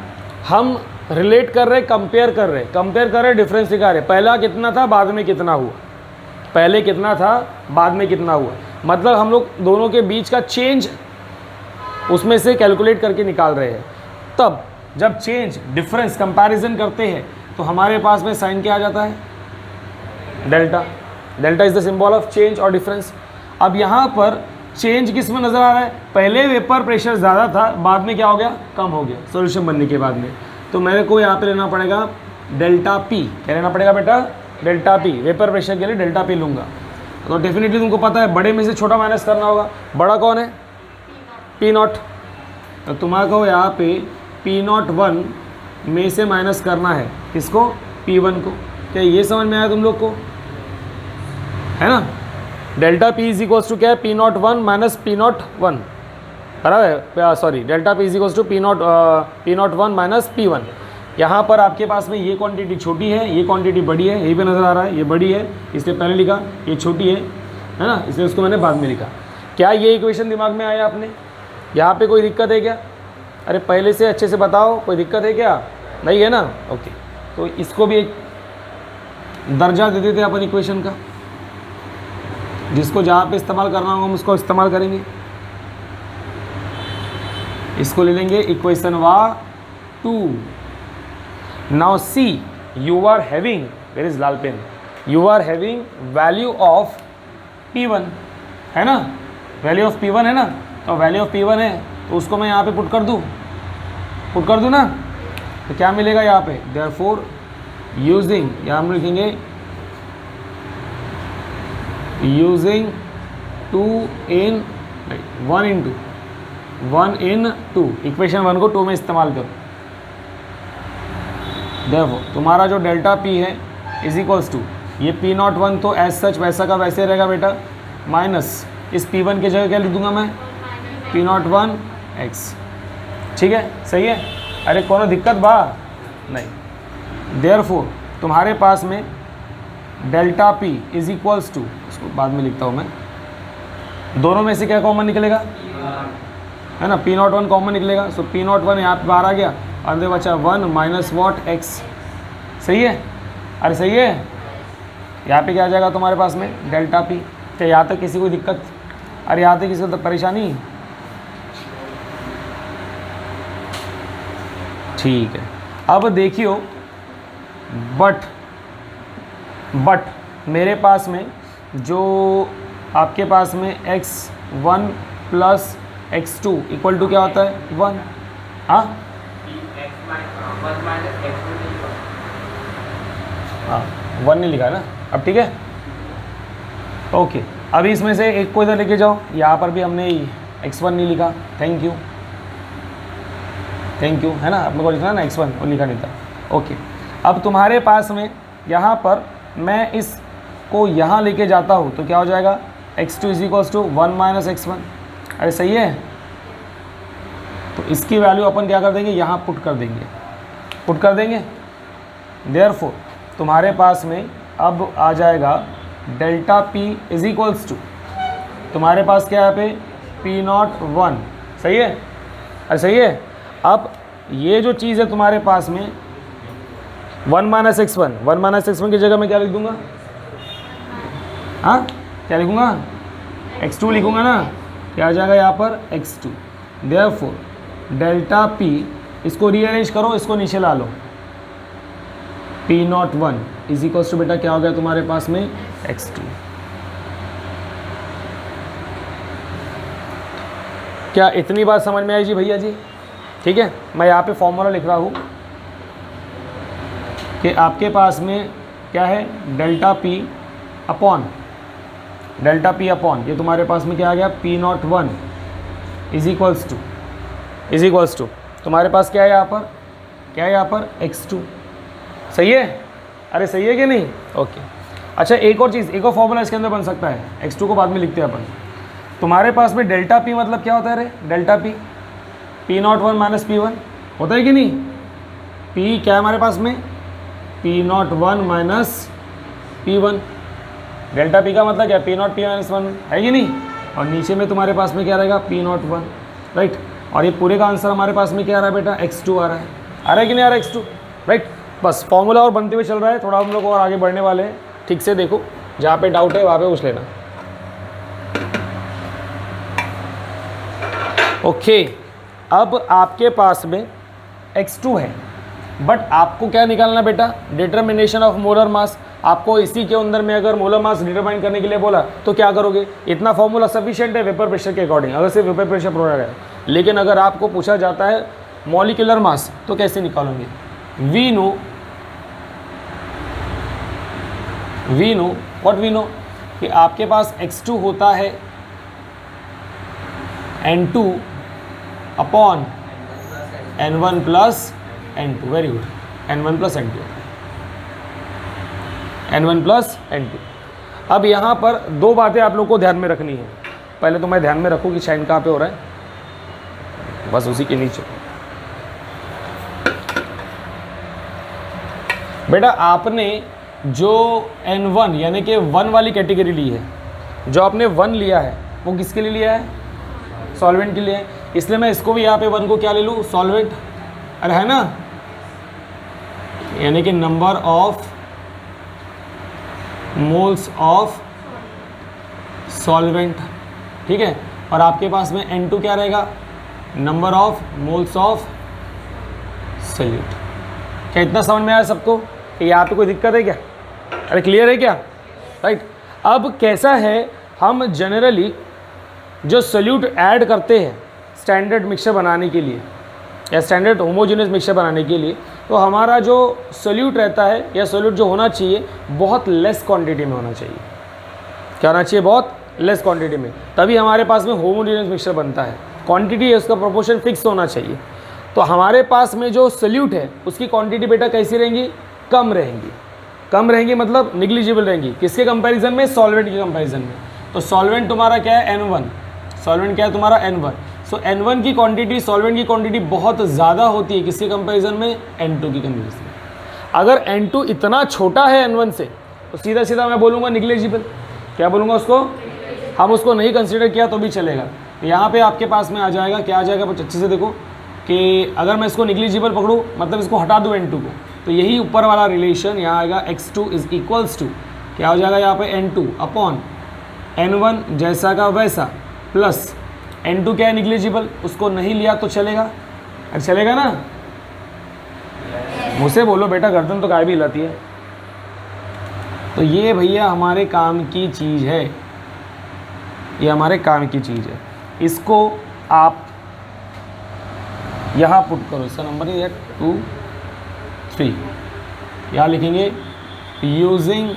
हम रिलेट कर रहे, कंपेयर कर रहे, डिफरेंस दिखा रहे, पहला कितना था बाद में कितना हुआ, पहले कितना था बाद में कितना हुआ। मतलब हम लोग दोनों के बीच का चेंज उसमें से कैलकुलेट करके निकाल रहे हैं। तब जब चेंज डिफरेंस कंपैरिजन करते हैं तो हमारे पास में साइन क्या आ जाता है, delta. Delta is the symbol of change और डिफरेंस। अब यहाँ पर चेंज किस में नज़र आ रहा है, पहले वेपर प्रेशर ज़्यादा था, बाद में क्या हो गया, कम हो गया सॉल्यूशन बनने के बाद में। तो मेरे को यहाँ पे लेना पड़ेगा डेल्टा पी। क्या लेना पड़ेगा बेटा, डेल्टा पी। वेपर प्रेशर के लिए डेल्टा पी लूँगा। तो डेफिनेटली तुमको पता है बड़े में से छोटा माइनस करना होगा। बड़ा कौन है, पी नॉट। तो तुम्हारे को यहाँ पे पी नॉट 1 में से माइनस करना है किसको, P1 को। क्या ये समझ में आया तुम लोग को, है ना। Delta P is equals to क्या है, P01 माइनस P01, बराबर है, sorry delta P is equals to P01 minus P1। यहाँ पर आपके पास में ये क्वांटिटी छोटी है, ये क्वांटिटी बड़ी है, यही पे नज़र आ रहा है, ये बड़ी है इसलिए पहले लिखा, ये छोटी है ना, इसलिए उसको मैंने बाद में लिखा। क्या ये इक्वेशन दिमाग में आया आपने, यहाँ पे कोई दिक्कत है क्या, अरे पहले से अच्छे से बताओ, कोई दिक्कत है क्या, नहीं है ना, ओके। तो इसको भी एक दर्जा दे देते अपन इक्वेशन का, जिसको जहाँ पे इस्तेमाल करना होगा हम उसको इस्तेमाल करेंगे। इसको ले लेंगे equation 2। Now see you are having, where is लाल pen, you are having value of P1, है ना, वैल्यू ऑफ P1 है ना। तो वैल्यू ऑफ P1 है तो उसको मैं यहाँ पे पुट कर दूँ ना, तो क्या मिलेगा यहाँ पे, देयरफॉर यूजिंग, यहाँ हम लिखेंगे यूजिंग 1 in 2, इक्वेशन 1 को 2 में इस्तेमाल करो। देखो तुम्हारा जो डेल्टा पी है इज इक्वल्स टू, ये P01 तो एज सच वैसा का वैसे रहेगा बेटा, माइनस इस P1 की जगह क्या लिख दूंगा मैं, P01 x, ठीक है, सही है। अरे कोनो दिक्कत बा नहीं। देयरफॉर तुम्हारे पास में delta P is equals to, उसको बाद में लिखता हूँ मैं, दोनों में से क्या कॉमन निकलेगा, है ना, P01 कॉमन निकलेगा। सो P01 यहाँ पे बाहर आ गया, अंदर बचा 1 माइनस वॉट x, सही है। अरे सही है, यहाँ पे क्या आ जाएगा तुम्हारे पास में, डेल्टा पी। क्या यहाँ तक किसी को दिक्कत, अरे यहाँ तक किसी को परेशानी, ठीक है। अब देखियो, बट मेरे पास में जो आपके पास में x1 plus x2 equal to क्या होता है, 1, हाँ 1 नहीं लिखा ना, अब ठीक है, ओके। अभी इसमें से एक को इधर लेके जाओ, यहाँ पर भी हमने x1 नहीं लिखा, थैंक यू, है ना, अपने को लिखना ना x1, वो लिखा नहीं था, ओके। अब तुम्हारे पास में यहाँ पर मैं इसको यहाँ लेके जाता हूँ तो क्या हो जाएगा, x2 is equals to 1 minus x1, अरे सही है। तो इसकी वैल्यू अपन क्या कर देंगे, यहाँ पुट कर देंगे। देयरफॉर तुम्हारे पास में अब आ जाएगा delta p is equals to, तुम्हारे पास क्या है पे P01, सही है, अरे सही है। अब ये जो चीज़ है तुम्हारे पास में 1 माइनस x1 की जगह मैं क्या लिख दूंगा, हाँ क्या लिखूंगा, x2 लिखूंगा ना, क्या आ जाएगा यहाँ पर x2। देयरफॉर डेल्टा p, इसको रीअरेंज करो, इसको नीचे ला लो, P01 इज इक्वल्स टू बेटा क्या हो गया तुम्हारे पास में x2। क्या इतनी बात समझ में आई जी भैया जी, ठीक है। मैं यहाँ पे फॉर्मूला लिख रहा हूँ कि आपके पास में क्या है, डेल्टा पी अपॉन ये तुम्हारे पास में क्या आ गया, P01 इज इक्वल्स टू तुम्हारे पास क्या है यहाँ पर, x2, सही है, अरे सही है कि नहीं, ओके। अच्छा एक और चीज़, एक और फॉर्मूला इसके अंदर बन सकता है, x2 को बाद में लिखते हैं अपन। तुम्हारे पास में डेल्टा पी मतलब क्या होता है, रे delta P P01 minus P1 होता है कि नहीं, P क्या है हमारे पास में, P01 minus P1, delta P का मतलब क्या, P0 P माइनस 1 है कि नहीं, और नीचे में तुम्हारे पास में क्या रहेगा, P01, राइट। और ये पूरे का आंसर हमारे पास में क्या आ रहा है बेटा, x2 आ रहा है कि नहीं आ रहा है, x2, राइट। बस फॉर्मूला और बनते हुए चल रहा है, थोड़ा हम लोग और आगे बढ़ने वाले हैं, ठीक से देखो, जहाँ पे डाउट है वहाँ पे पूछ लेना। ओके, अब आपके पास में x2 है, बट आपको क्या निकालना बेटा, डिटर्मिनेशन ऑफ मोलर मास। आपको इसी के अंदर में अगर मोलर मास डिटरमाइन करने के लिए बोला तो क्या करोगे, इतना फॉर्मूला सफिशिएंट है वेपर प्रेशर के अकॉर्डिंग, अगर सिर्फ वेपर प्रेशर प्रोवाइड है। लेकिन अगर आपको पूछा जाता है मॉलिक्यूलर मास तो कैसे निकालोगे, we know what we know कि आपके पास x2 होता है n2 upon n1 plus n2, very good, n1 plus n2, n1 plus n2। अब यहाँ पर दो बातें आप लोग को ध्यान में रखनी है। पहले तो मैं ध्यान में रखूँ कि शाइन कहाँ पे हो रहा है, बस उसी के नीचे। बेटा आपने जो n1 यानी कि 1 वाली कैटेगरी ली है, जो आपने 1 लिया है वो किसके लिए लिया है, सॉल्वेंट के लिए है। इसलिए मैं इसको भी यहाँ पे 1 को क्या ले लूँ, सॉल्वेंट, अरे है ना, यानी कि number of moles of solvent, ठीक है। और आपके पास में n2 क्या रहेगा, number of moles of solute. क्या इतना समझ में आया सबको कि यहाँ पे कोई दिक्कत है क्या, अरे क्लियर है क्या, राइट। अब कैसा है, हम जनरली जो सॉल्यूट ऐड करते हैं स्टैंडर्ड मिक्सचर बनाने के लिए या स्टैंडर्ड होमोजेनियस मिक्सचर बनाने के लिए, तो हमारा जो सॉल्यूट रहता है या सॉल्यूट जो होना चाहिए बहुत लेस क्वांटिटी में होना चाहिए। क्या होना चाहिए, बहुत लेस क्वांटिटी में, तभी हमारे पास में होमोजेनियस मिक्सचर बनता है। क्वांटिटी है उसका प्रोपोर्शन फिक्स होना चाहिए। तो हमारे पास में जो सॉल्यूट है उसकी क्वांटिटी बेटा कैसी रहेंगी, कम रहेंगी। कम रहेंगी मतलब निग्लिजिबल रहेंगी, किसके कंपैरिजन में, सॉल्वेंट के कंपैरिजन में। तो सॉल्वेंट तुम्हारा क्या है, n1, सॉल्वेंट क्या है तुम्हारा n1। सो n1 की क्वांटिटी, सॉल्वेंट की क्वांटिटी बहुत ज़्यादा होती है किसके कंपैरिजन में, n2 की कंपैरिजन में। अगर n2 इतना छोटा है n1 से तो सीधा सीधा मैं बोलूँगा निग्लिजिबल। क्या बोलूँगा उसको, हम उसको नहीं कंसिडर किया तो भी चलेगा। तो यहाँ पे आपके पास में आ जाएगा, क्या आ जाएगा, कुछ अच्छे से देखो कि अगर मैं इसको निग्लिजिबल पकड़ूँ मतलब इसको हटा दूँ n2 को, तो यही ऊपर वाला रिलेशन यहाँ आएगा, x2 इज इक्वल्स टू क्या हो जाएगा यहाँ पे, n2 अपॉन n1 जैसा का वैसा प्लस n2 क्या है, निग्लिजिबल, उसको नहीं लिया तो चलेगा, अरे चलेगा ना, मुझसे बोलो बेटा, गर्दन तो काय भी हिलाती है। तो ये भैया हमारे काम की चीज़ है, ये हमारे काम की चीज़ है। इसको आप यहाँ पुट करो, इसका नंबर है 2 3, यहाँ लिखेंगे using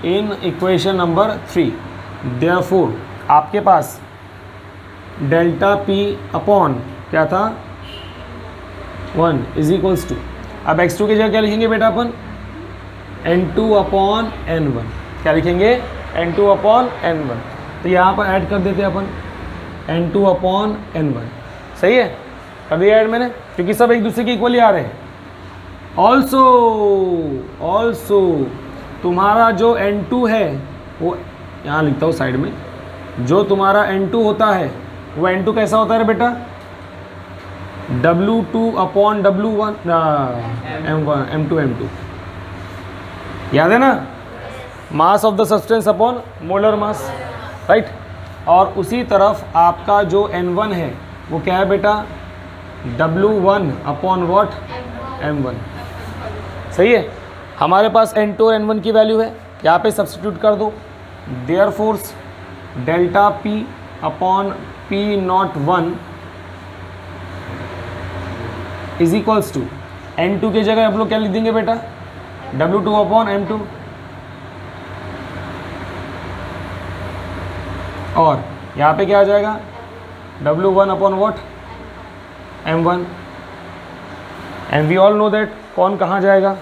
in equation number 3, therefore आपके पास डेल्टा पी अपॉन क्या था 1 इज इक्वल्स टू, अब x2 की जगह क्या लिखेंगे बेटा अपन, n2 अपॉन n1, क्या लिखेंगे, n2 अपॉन n1। तो यहाँ पर ऐड कर देते हैं अपन n2 अपॉन n1, सही है, कर दिया ऐड मैंने, क्योंकि सब एक दूसरे के इक्वली आ रहे हैं। ऑल्सो तुम्हारा जो n2 है वो यहाँ लिखता हूँ साइड में, जो तुम्हारा n2 होता है वो n2 कैसा होता है बेटा, W2 upon W1 M2 M2, याद है ना, मास of the substance upon molar mass, right. और उसी तरफ आपका जो n1 है वो क्या है बेटा, W1 अपॉन व्हाट, M1, सही है। हमारे पास n2 और n1 की वैल्यू है, यहाँ पे सब्स्टिट्यूट कर दो, therefore delta P upon P01 is equals to n2 की जगह आप लोग क्या लिख देंगे बेटा, W2 अपॉन M2, और यहाँ पे क्या आ जाएगा, W1 upon what, M1, and we all know that कौन कहाँ जाएगा,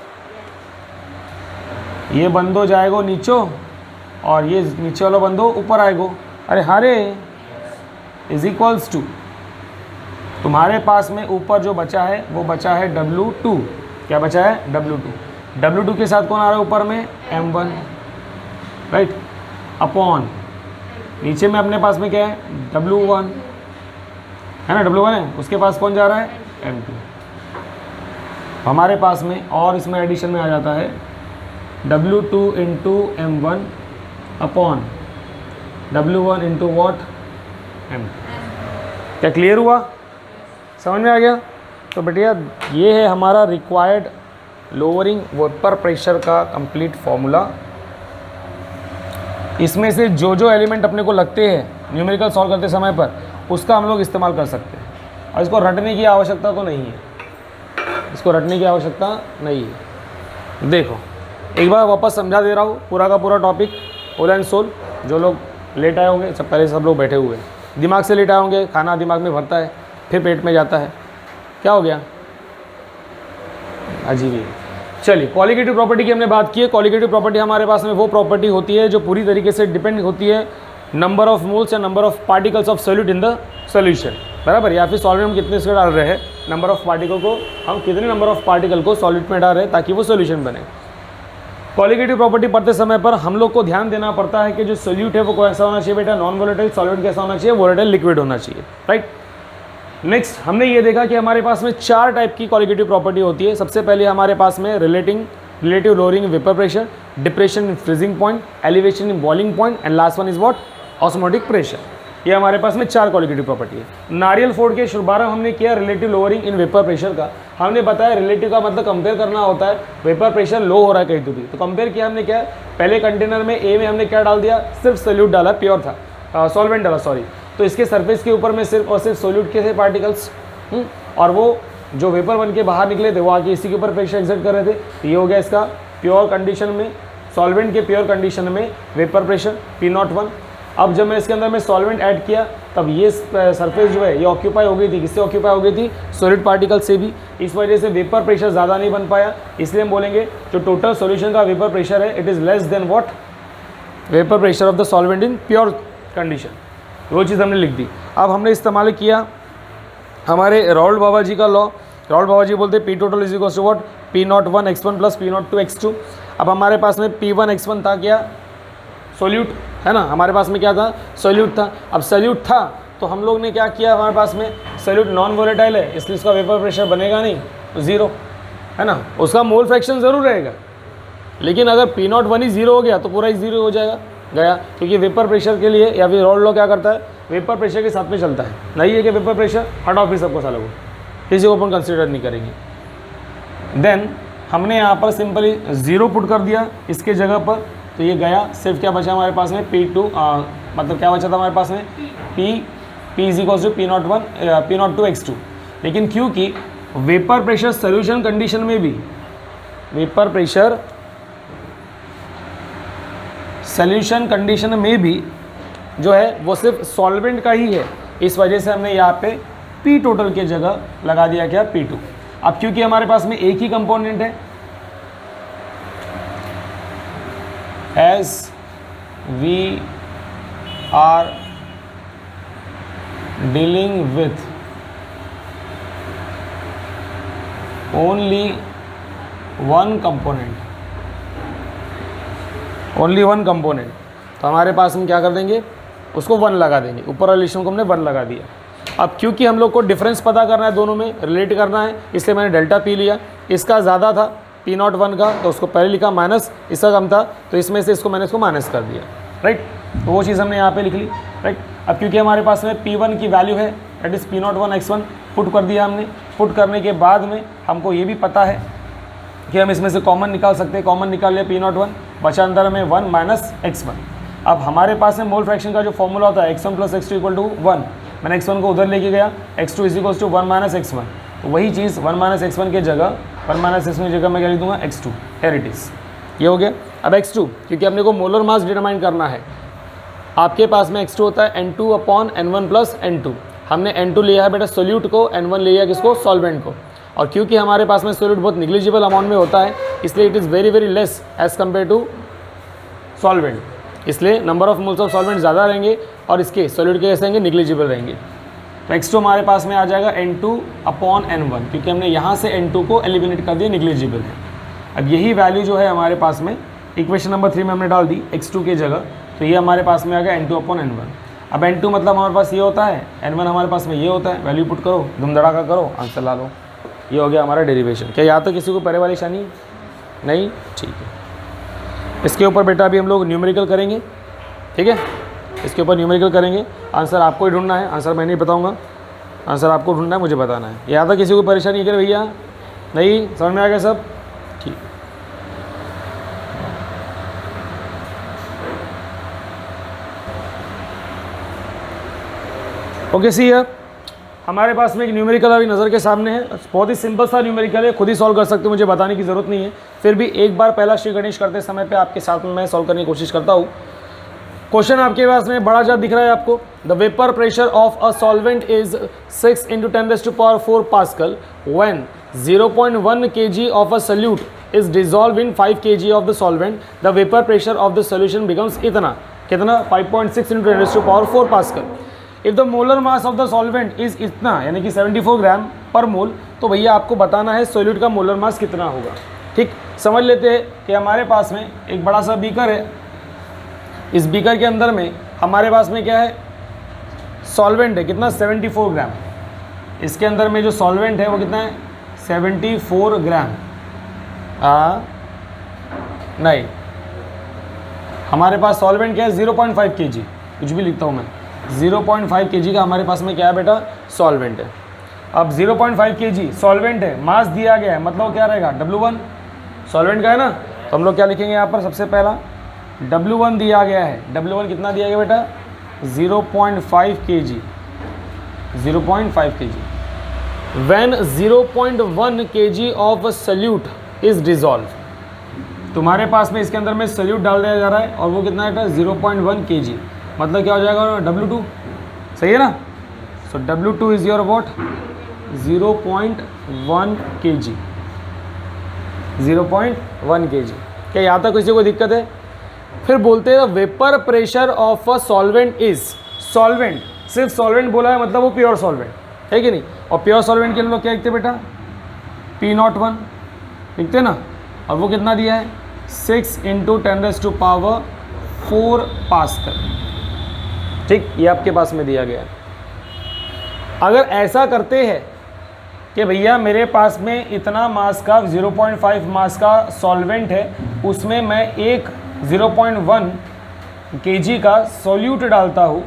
ये बंदो जाएगो नीचो और ये नीचे वाला बंदो ऊपर आएगो, अरे हारे, इज इक्वल्स टू तुम्हारे पास में ऊपर जो बचा है वो बचा है W2, क्या बचा है, W2, W2 के साथ कौन आ रहा है ऊपर में, M1, राइट, अपॉन नीचे में अपने पास में क्या है, W1 है ना, W1 है, उसके पास कौन जा रहा है, M2। हमारे पास में और इसमें एडिशन में आ जाता है W2 into M1 upon W1 into what, M2। क्या क्लियर हुआ? समझ में आ गया? तो बेटिया ये है हमारा रिक्वायर्ड लोअरिंग वेपर प्रेशर का कंप्लीट फॉर्मूला। इसमें से जो जो एलिमेंट अपने को लगते हैं न्यूमेरिकल सॉल्व करते समय पर, उसका हम लोग इस्तेमाल कर सकते हैं, और इसको रटने की आवश्यकता तो नहीं है, इसको रटने की आवश्यकता नहीं है। देखो एक बार वापस समझा दे रहा हूँ पूरा का पूरा टॉपिक होल एंड सोल। जो लोग लेट आए होंगे, सब पहले सब लोग बैठे हुए हैं, दिमाग से लेट आए होंगे, खाना दिमाग में भरता है फिर पेट में जाता है, क्या हो गया, अजीब ही। चलिए क्वालिटेटिव प्रॉपर्टी की हमने बात की है। क्वालिटेटिव प्रॉपर्टी हमारे पास में वो प्रॉपर्टी होती है जो पूरी तरीके से डिपेंड होती है नंबर ऑफ मोल्स या number of particles of solute in the solution, बराबर, या फिर सॉल्वेंट हम कितने से डाल रहे हैं, नंबर ऑफ पार्टिकल को, हम कितने नंबर ऑफ पार्टिकल को सॉल्यूट में डाल रहे हैं ताकि वो सॉल्यूशन बने। क्वालिटेटिव प्रॉपर्टी पढ़ते समय पर हम लोग को ध्यान देना पड़ता है कि जो सोल्यूट है वो कैसा होना चाहिए बेटा, नॉन वोलेटाइल, सॉल्वेंट कैसा होना चाहिए, वोलेटाइल लिक्विड होना चाहिए, राइट। नेक्स्ट हमने ये देखा कि हमारे पास में 4 टाइप की क्वालिटेटिव प्रॉपर्टी होती है। सबसे पहले हमारे पास में relative lowering vapour pressure, depression in freezing point, elevation in boiling point, and last one is what, osmotic pressure. ये हमारे पास में 4 क्वालिटेटिव प्रॉपर्टी है। नारियल फोड़ के शुभारंभ हमने किया relative lowering in vapour pressure का। हमने बताया रिलेटिव का मतलब कंपेयर करना होता है, वेपर प्रेशर लो हो रहा है कहीं तो भी, तो कंपेयर किया हमने क्या, पहले कंटेनर में ए में हमने क्या डाल दिया, सिर्फ सोल्यूट डाला, प्योर था, सॉल्वेंट डाला सॉरी, तो इसके सरफेस के ऊपर में सिर्फ और सिर्फ सोल्यूट के थे पार्टिकल्स, और वो जो वेपर बन के बाहर निकले थे वो आके इसी के ऊपर प्रेशर एक्सर्ट कर रहे थे। तो ये हो गया इसका प्योर कंडीशन में, सॉल्वेंट के प्योर कंडीशन में वेपर प्रेशर P01। अब जब मैं इसके अंदर में सॉल्वेंट ऐड किया तब ये सरफेस जो है ये ऑक्यूपाई हो गई थी, किससे ऑक्यूपाई हो गई थी, सॉलिड पार्टिकल से भी, इस वजह से वेपर प्रेशर ज़्यादा नहीं बन पाया। इसलिए हम बोलेंगे जो टोटल सॉल्यूशन का वेपर प्रेशर है it is less than what, vapour pressure of the solvent in pure condition, वो चीज़ हमने लिख दी। अब हमने इस्तेमाल किया हमारे राउल्ट बाबा जी का लॉ। राउल्ट बाबा जी बोलते P total is equal to what, P01 x1 plus P02 x2। अब हमारे पास में P1 x1 था क्या, सोल्यूट है ना, हमारे पास में क्या था, सोल्यूट था। अब सोल्यूट था तो हम लोग ने क्या किया, हमारे पास में सोल्यूट नॉन वोलेटाइल है इसलिए उसका वेपर प्रेशर बनेगा नहीं, तो 0 है ना, उसका मोल फ्रैक्शन ज़रूर रहेगा, लेकिन अगर P01 ही 0 हो गया तो पूरा ही 0 हो जाएगा गया, क्योंकि वेपर प्रेशर के लिए या फिर राउल्ट लॉ क्या करता है, वेपर प्रेशर के साथ में चलता है। नहीं है कि वेपर प्रेशर हट ऑफ सबको सालों को, किसी को अपन कंसिडर नहीं करेंगे। देन हमने यहाँ पर सिंपली 0 पुट कर दिया इसके जगह पर, तो ये गया, सिर्फ क्या बचा हमारे पास में P2, मतलब क्या बचा था हमारे पास में P is equal to P02 x2। लेकिन क्योंकि वेपर प्रेशर सोल्यूशन कंडीशन में भी, वेपर प्रेशर सोल्यूशन कंडीशन में भी जो है वो सिर्फ सॉल्वेंट का ही है, इस वजह से हमने यहाँ पे P टोटल के जगह लगा दिया क्या, P2। अब क्योंकि हमारे पास में एक ही कंपोनेंट है, as we are dealing with only one component, तो हमारे पास हम क्या कर देंगे, उसको 1 लगा देंगे, ऊपर वाले इक्वेशन को हमने 1 लगा दिया। अब क्योंकि हम लोग को डिफरेंस पता करना है, दोनों में रिलेट करना है, इसलिए मैंने डेल्टा P लिया, इसका ज़्यादा था P01 का तो उसको पहले लिखा, माइनस इसका कम था तो इसमें से इसको मैंने इसको माइनस कर दिया, राइट। तो वो चीज़ हमने यहाँ पे लिख ली, राइट। अब क्योंकि हमारे पास में P1 की वैल्यू है that is P01 x1 put कर दिया हमने। पुट करने के बाद में हमको ये भी पता है कि हम इसमें से कॉमन निकाल सकते हैं, कॉमन निकाल लिया P01, बचा अंदर में 1 माइनस x1। अब हमारे पास में मोल फ्रैक्शन का जो फॉर्मूला होता है x1 plus x2 equal to 1, मैंने x1 को उधर लेके गया, x2 is equal to 1 minus x1, तो वही चीज़ 1 माइनस x1 के जगह 1 माइनस x1 की जगह मैं क्या लिख दूँगा, x2, हेयर इट इज़, ये हो गया। अब x2 क्योंकि अपने को मोलर मास डिटरमाइन करना है, आपके पास में x2 होता है N2 upon N1 plus N2, हमने N2 लिया है बेटा सोल्यूट को, N1 लिया किसको, सॉल्वेंट को। और क्योंकि हमारे पास में सोल्यूट बहुत निग्लिजिबल अमाउंट में होता है इसलिए it is very very less as compare to solvent, इसलिए number of moles of solvent ज़्यादा रहेंगे और इसके सोल्यूट के कैसे रहेंगे, निग्लिजिबल रहेंगे। तो x2 हमारे पास में आ जाएगा N2 अपॉन N1, क्योंकि हमने यहाँ से N2 को एलिमिनेट कर दिया, निग्लिजिबल है। अब यही वैल्यू जो है हमारे पास में इक्वेशन नंबर 3 में हमने डाल दी x2 की जगह, तो ये हमारे पास में आ गया N2 अपॉन N1। अब N2 मतलब हमारे पास ये होता है, N1 हमारे पास में ये होता है, वैल्यू पुट करो, धूम धड़ाका करो, आंसर ला लो, ये हो गया हमारा डेरिवेशन। क्या यहाँ तक किसी को परेशानी नहीं? ठीक है, इसके ऊपर बेटा अभी हम लोग न्यूमेरिकल करेंगे, ठीक है, इसके ऊपर न्यूमेरिकल करेंगे। आंसर आपको ही ढूंढना है, आंसर मैं नहीं बताऊंगा, आंसर आपको ढूंढना है, मुझे बताना है। यहाँ तक किसी को परेशानी है क्या भैया? नहीं, समझ में आ गया सब? ठीक। ओके, सी है हमारे पास में एक न्यूमेरिकल अभी नज़र के सामने है। बहुत ही सिंपल सा न्यूमेरिकल है, खुद ही सॉल्व कर सकते हो, मुझे बताने की ज़रूरत नहीं है। फिर भी एक बार पहला श्री गणेश करते समय पे आपके साथ में मैं सॉल्व करने की कोशिश करता हूँ। क्वेश्चन आपके पास में बड़ा ज़्यादा दिख रहा है आपको। The vapour pressure of a solvent is 6 × 10⁴ pascal when 0.1 kg of a solute is dissolve in 5 kg of the solvent. The vapour pressure of the solution becomes इतना, कितना? 5.6 × 10⁴ pascal. If the molar mass of the solvent is इतना, यानी कि 74 ग्राम पर मोल, तो भैया आपको बताना है सोल्यूट का मोलर मास कितना होगा। ठीक, समझ लेते हैं कि हमारे पास में एक बड़ा सा बीकर है। इस बीकर के अंदर में हमारे पास में क्या है? सॉल्वेंट है, कितना? 74 ग्राम। इसके अंदर में जो सॉल्वेंट है वो कितना है? 74 ग्राम। नहीं, हमारे पास सॉल्वेंट क्या है? 0.5 kg, कुछ भी लिखता हूँ मैं। 0.5 kg का हमारे पास में क्या है बेटा? सॉल्वेंट है। अब 0.5 kg सॉल्वेंट है, मास दिया गया है, मतलब क्या रहेगा? W1 सॉल्वेंट का है ना, तो हम लोग क्या लिखेंगे यहाँ पर? सबसे पहला W1 दिया गया है। W1 कितना दिया गया बेटा? 0.5 kg। 0.5 kg। When 0.1 kg of solute is dissolve, तुम्हारे पास में इसके अंदर में सल्यूट डाल दिया जा रहा है और वो कितना है? 0.1 kg, मतलब क्या हो जाएगा? W2, सही है ना? सो W2 is your what? 0.1 kg। 0.1 kg। क्या यहाँ तक किसी को दिक्कत है? फिर बोलते हैं vapour pressure of a solvent is, solvent, सिर्फ सॉल्वेंट बोला है मतलब वो प्योर सॉल्वेंट है कि नहीं? और प्योर सॉल्वेंट के लिए लोग क्या लिखते बेटा? P01 लिखते ना, और वो कितना दिया है? 6 × 10⁴ पास्कल। ठीक, ये आपके पास में दिया गया है। अगर ऐसा करते हैं कि भैया मेरे पास में इतना मास का 0.5 मास का सॉल्वेंट है, उसमें मैं एक 0.1 kg का सोल्यूट डालता हूँ,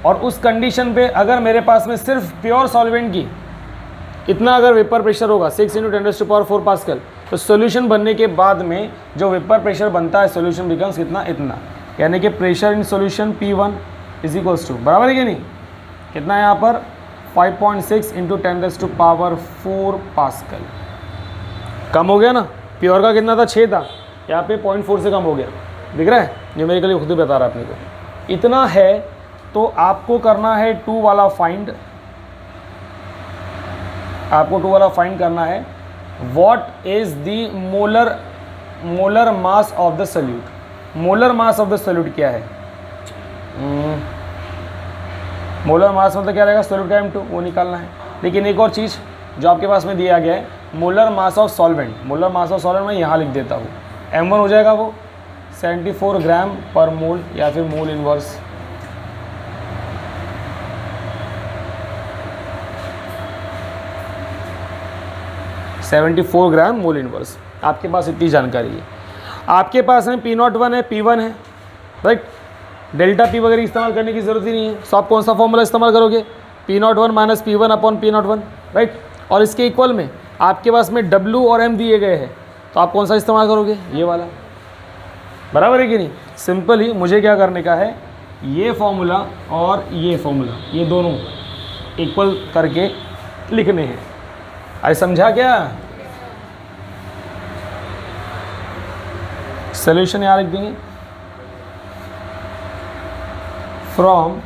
और उस कंडीशन पे अगर मेरे पास में सिर्फ प्योर सॉल्वेंट की इतना अगर वेपर प्रेशर होगा 6 × 10⁴ पास्कल, तो सोल्यूशन बनने के बाद में जो वेपर प्रेशर बनता है सोल्यूशन बिकम्स कितना? इतना, यानी कि pressure in solution P1 is equals to, बराबर है कि नहीं? कितना है यहाँ पर? 5.6 × 10⁴ पास्कल। कम हो गया ना? प्योर का कितना था? 6 था, यहाँ पे 0.4 से कम हो गया, दिख रहा है? न्यूमेरिकली खुद ही बता रहा है अपने को। इतना है तो आपको करना है 2 वाला फाइंड। आपको 2 वाला फाइंड करना है। What is the molar mass of the solute? Molar mass of the solute क्या है? मोलर मास मतलब क्या रहेगा? सोल्यूट का M2, वो निकालना है। लेकिन एक और चीज़ जो आपके पास में दिया गया है, molar mass of solvent. Molar mass of solvent मैं यहाँ लिख देता हूँ, M1 हो जाएगा वो 74 ग्राम पर मोल, या फिर मोल इनवर्स। (74 ग्राम मोल इनवर्स। आपके पास इतनी जानकारी है। आपके पास में P01 है, P1 है, राइट? डेल्टा P वगैरह इस्तेमाल करने की ज़रूरत ही नहीं है। सो आप कौन सा फॉर्मूला इस्तेमाल करोगे? P01 - P1 upon P01, right? और इसके इक्वल में आपके पास में W और M दिए गए हैं, तो आप कौन सा इस्तेमाल करोगे? ये वाला, बराबर है कि नहीं? सिंपल ही मुझे क्या करने का है, ये फॉर्मूला और ये फॉर्मूला, ये दोनों इक्वल करके लिखने हैं। अरे समझा क्या? सॉल्यूशन यहाँ लिख देंगे। फ्रॉम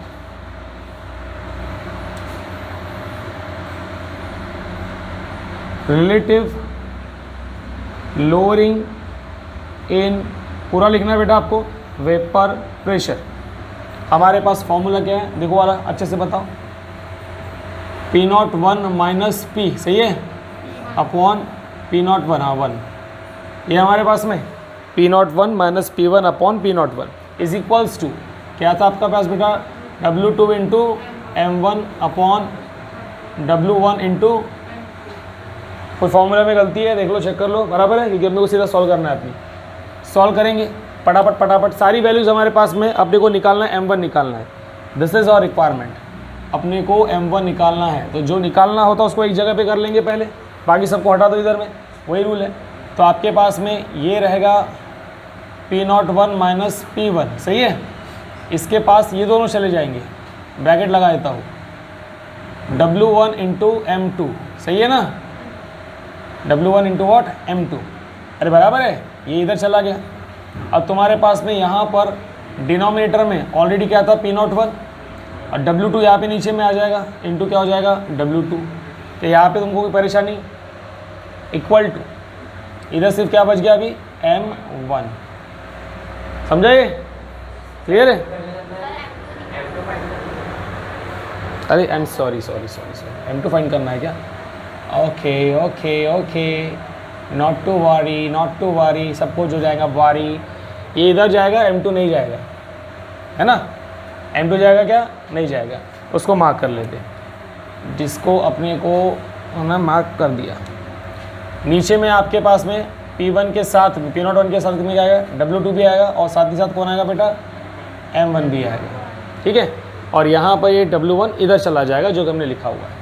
रिलेटिव लोअरिंग इन, पूरा लिखना है बेटा आपको, वेपर प्रेशर। हमारे पास फॉर्मूला क्या है? देखो वाला अच्छे से बताओ। P01 - P, सही है, अपॉन P01, हाँ 1, ये हमारे पास में P01 - P1 upon P01 is equals to क्या था आपका पास बेटा? W2 × M1 upon W1 into, कोई फॉर्मूला में गलती है देख लो, चेक कर लो, बराबर है? क्योंकि अपने को सीधा सॉल्व करना है। अपनी सॉल्व करेंगे फटाफट फटाफट, सारी वैल्यूज़ हमारे पास में, अपने को निकालना है, M1 निकालना है। This is our requirement. अपने को M1 निकालना है, तो जो निकालना होता है उसको एक जगह पे कर लेंगे पहले, बाकी सबको हटा दो इधर में, वही रूल है। तो आपके पास में ये रहेगा P01 माइनस P1, सही है। इसके पास ये दोनों चले जाएंगे, ब्रैकेट लगा देता हूँ, W1 इंटू M2, सही है ना, W1 इंटू वॉट M2, अरे बराबर है, ये इधर चला गया। अब तुम्हारे पास में यहाँ पर डिनोमिनेटर में ऑलरेडी क्या था P01, और W2 यहाँ पे नीचे में आ जाएगा, इंटू क्या हो जाएगा W2। तो यहाँ पे तुमको कोई परेशानी, इक्वल टू, इधर सिर्फ क्या बच गया अभी M1, समझा ये, क्लियर है। अरे सॉरी M2 फाइंड करना है क्या, ओके, नॉट टू वरी, सब कुछ हो जाएगा वारी, ये इधर जाएगा, M2 नहीं जाएगा, है ना, M2 जाएगा क्या, नहीं जाएगा, उसको मार्क कर लेते, जिसको अपने को हमने मार्क कर दिया। नीचे में आपके पास में P1 के साथ P01 के साथ कितने का आएगा, W2 भी आएगा, और साथ ही साथ कौन आएगा बेटा, M1 भी आएगा, ठीक है। और यहाँ पर ये W1 इधर चला जाएगा जो कि हमने लिखा हुआ है।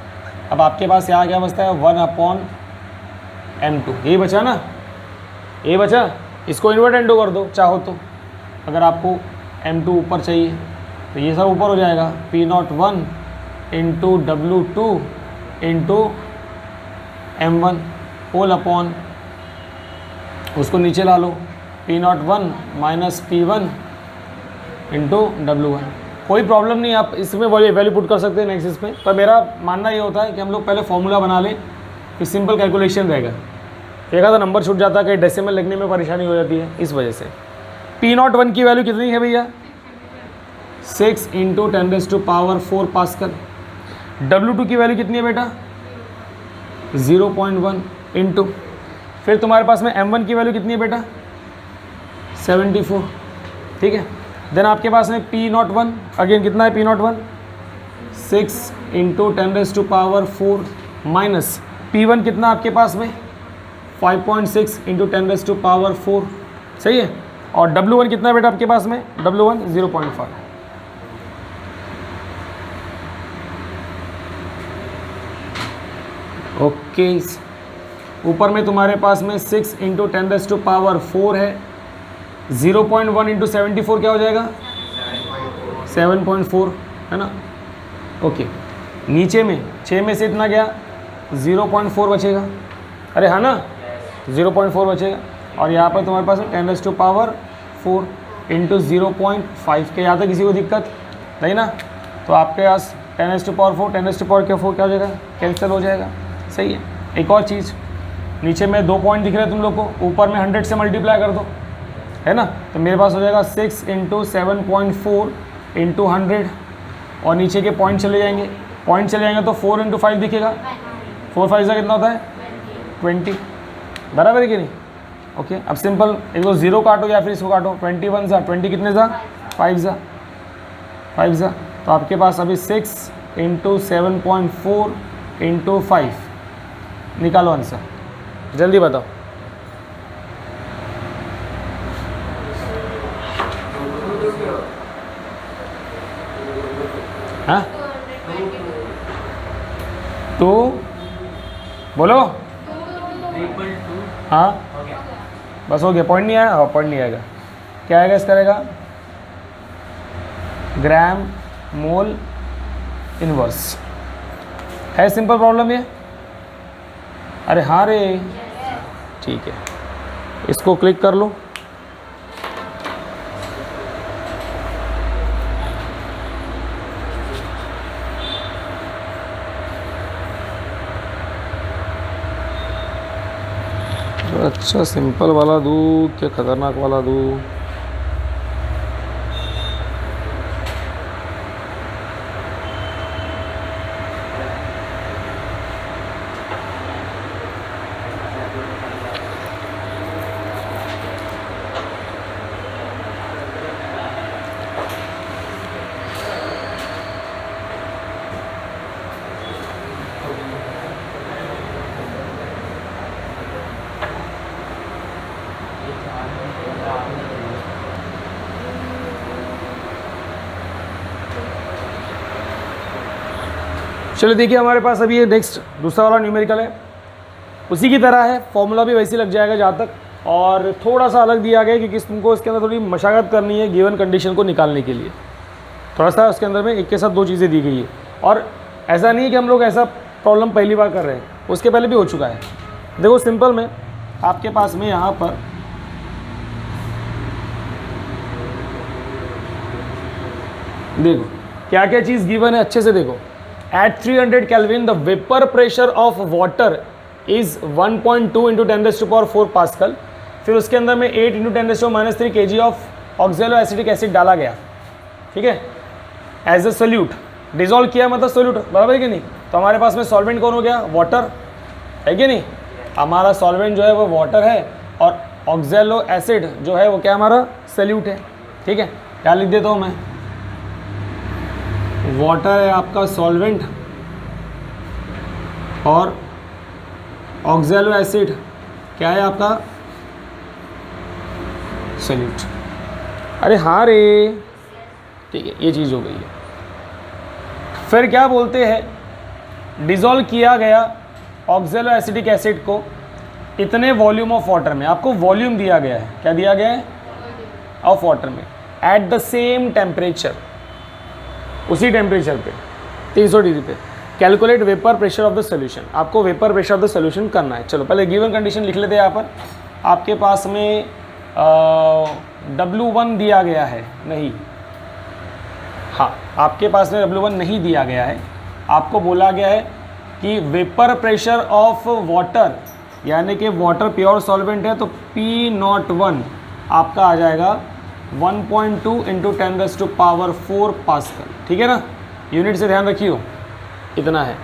अब आपके पास यहाँ क्या बचता है, 1/M2, यही बचा ना, ये बचा, इसको इन्वर्ट एंडो कर दो चाहो तो, अगर आपको M2 ऊपर चाहिए तो ये सब ऊपर हो जाएगा, P01 into W2 into M1 whole upon, उसको नीचे ला लो, P01 minus P1 into W1। कोई प्रॉब्लम नहीं, आप इसमें वैल्यू पुट कर सकते हैं नेक्स्ट इसमें, पर मेरा मानना ये होता है कि हम लोग पहले फॉर्मूला बना लें, फिर सिंपल कैलकुलेशन रहेगा। देखा था नंबर छूट जाता है, कहीं डेसिमल लिखने में परेशानी हो जाती है, इस वजह से। P01 की वैल्यू कितनी है भैया, 6 इंटू 10⁴ पास्कल। W2 की वैल्यू कितनी है बेटा, 0.1 इंटू, फिर तुम्हारे पास में M1 की वैल्यू कितनी है बेटा, 74, ठीक है। देन आपके पास में P01 अगेन कितना है, P01 6 इंटू 10⁴ माइनस P1 कितना आपके पास में 5.6 इंटू 10⁴, सही है। और W1 कितना है बेटा आपके पास में, W1 0.5। ओके, ऊपर में तुम्हारे पास में 6 इंटू 10⁴ है, 0.1 इंटू 74 क्या हो जाएगा, 7.4, है ना। ओके, नीचे में 6 में से इतना गया, 0.4 बचेगा, अरे हाँ ना, 0.4 बचेगा। और यहाँ पर तुम्हारे पास 10⁴ इंटू 0.5 के, यहाँ तक किसी को दिक्कत नहीं ना, तो आपके पास 10⁴ 10⁴ क्या हो जाएगा, कैंसिल हो जाएगा, सही है। एक और चीज़, नीचे में 2 पॉइंट दिख रहे हैं तुम लोग को, ऊपर में 100 से मल्टीप्लाई कर दो, है ना, तो मेरे पास हो जाएगा 6 इंटू 7.4 इंटू 100, और नीचे के पॉइंट चले जाएंगे, तो 4 इंटू 5 दिखेगा, 4 5 कितना होता है 20, बराबर है कि नहीं। ओके, अब सिंपल इसको 0 काटो या फिर इसको काटो, 21 जा 20 कितने जा 5 जा, तो आपके पास अभी 6 इंटू 7.4 इंटू 5, निकालो आंसर, जल्दी बताओ। हाँ, तो बोलो, हाँ बस हो गया, पॉइंट नहीं आया, पॉइंट नहीं आएगा, क्या आएगा इसका, रहेगा ग्राम मोल इनवर्स। है सिंपल प्रॉब्लम ये, अरे हाँ रे, ठीक है, इसको क्लिक कर लो। अच्छा सिंपल वाला दूँ क्या खतरनाक वाला दूँ, चलो देखिए, हमारे पास अभी ये नेक्स्ट दूसरा वाला न्यूमेरिकल है, उसी की तरह है, फॉर्मूला भी वैसे ही लग जाएगा जहाँ तक, और थोड़ा सा अलग दिया गया है क्योंकि तुमको इसके अंदर थोड़ी मशागत करनी है गिवन कंडीशन को निकालने के लिए। थोड़ा सा उसके अंदर में एक के साथ दो चीज़ें दी गई है, और ऐसा नहीं है कि हम लोग ऐसा प्रॉब्लम पहली बार कर रहे हैं, उसके पहले भी हो चुका है। देखो सिंपल में आपके पास में यहाँ पर देखो क्या क्या चीज़ गिवन है, अच्छे से देखो। At 300 kelvin the vapour pressure of water is 1.2 into 10⁴ pascal. फिर उसके अंदर में 8 into 10⁻³ kg of oxaloacetic acid डाला गया, ठीक है, एज अ सोल्यूट। डिजोल्व किया मतलब सोल्यूट, बराबर है कि नहीं। तो हमारे पास में सॉल्वेंट कौन हो गया, वाटर, है कि नहीं। हमारा सॉल्वेंट जो है वो वाटर है, और ऑक्जेलो एसिड जो है वो क्या हमारा सोल्यूट है, ठीक है। क्या लिख देता हूँ मैं, वाटर है आपका सॉल्वेंट, और ऑक्जेलो एसिड क्या है आपका सोल्यूट। अरे हाँ रे, ठीक है, ये चीज़ हो गई है। फिर क्या बोलते हैं, डिज़ोल्व किया गया ऑक्जेलो एसिटिक एसिड को इतने वॉल्यूम ऑफ वाटर में, आपको वॉल्यूम दिया गया है, क्या दिया गया है, ऑफ वाटर में, एट द सेम टेम्परेचर, उसी टेम्परेचर पे 300 डिग्री पे। Calculate vapour pressure of the solution, आपको vapour pressure of the solution करना है। चलो पहले गिवन कंडीशन लिख लेते हैं। यहाँ पर आपके पास में W1 दिया गया है, नहीं, हाँ आपके पास में W1 नहीं दिया गया है। आपको बोला गया है कि वेपर प्रेशर ऑफ वाटर, यानी कि वाटर प्योर सॉल्वेंट है, तो P01 आपका आ जाएगा 1.2 इंटू 10⁴ पास्कल, ठीक है ना। यूनिट से ध्यान रखियो, इतना है,